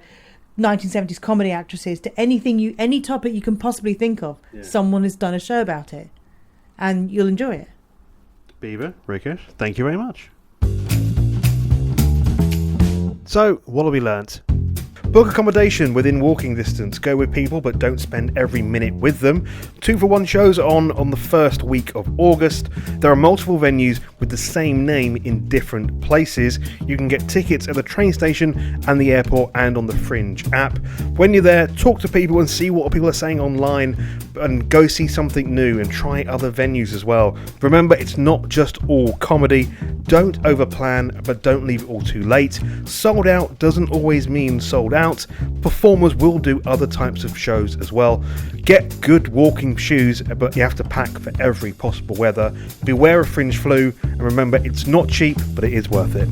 1970s comedy actresses, to any topic you can possibly think of. Yeah. Someone has done a show about it, and you'll enjoy it. Biba Rikesh, thank you very much. So, what have we learnt? Book accommodation within walking distance. Go with people, but don't spend every minute with them. 2-for-1 shows are on the first week of August. There are multiple venues with the same name in different places. You can get tickets at the train station and the airport and on the Fringe app. When you're there, talk to people and see what people are saying online, and go see something new and try other venues as well. Remember, it's not just all comedy. Don't overplan, but don't leave it all too late. Sold out doesn't always mean sold out. Performers will do other types of shows as well. Get good walking shoes, but you have to pack for every possible weather. Beware of fringe flu, and remember, it's not cheap, but it is worth it.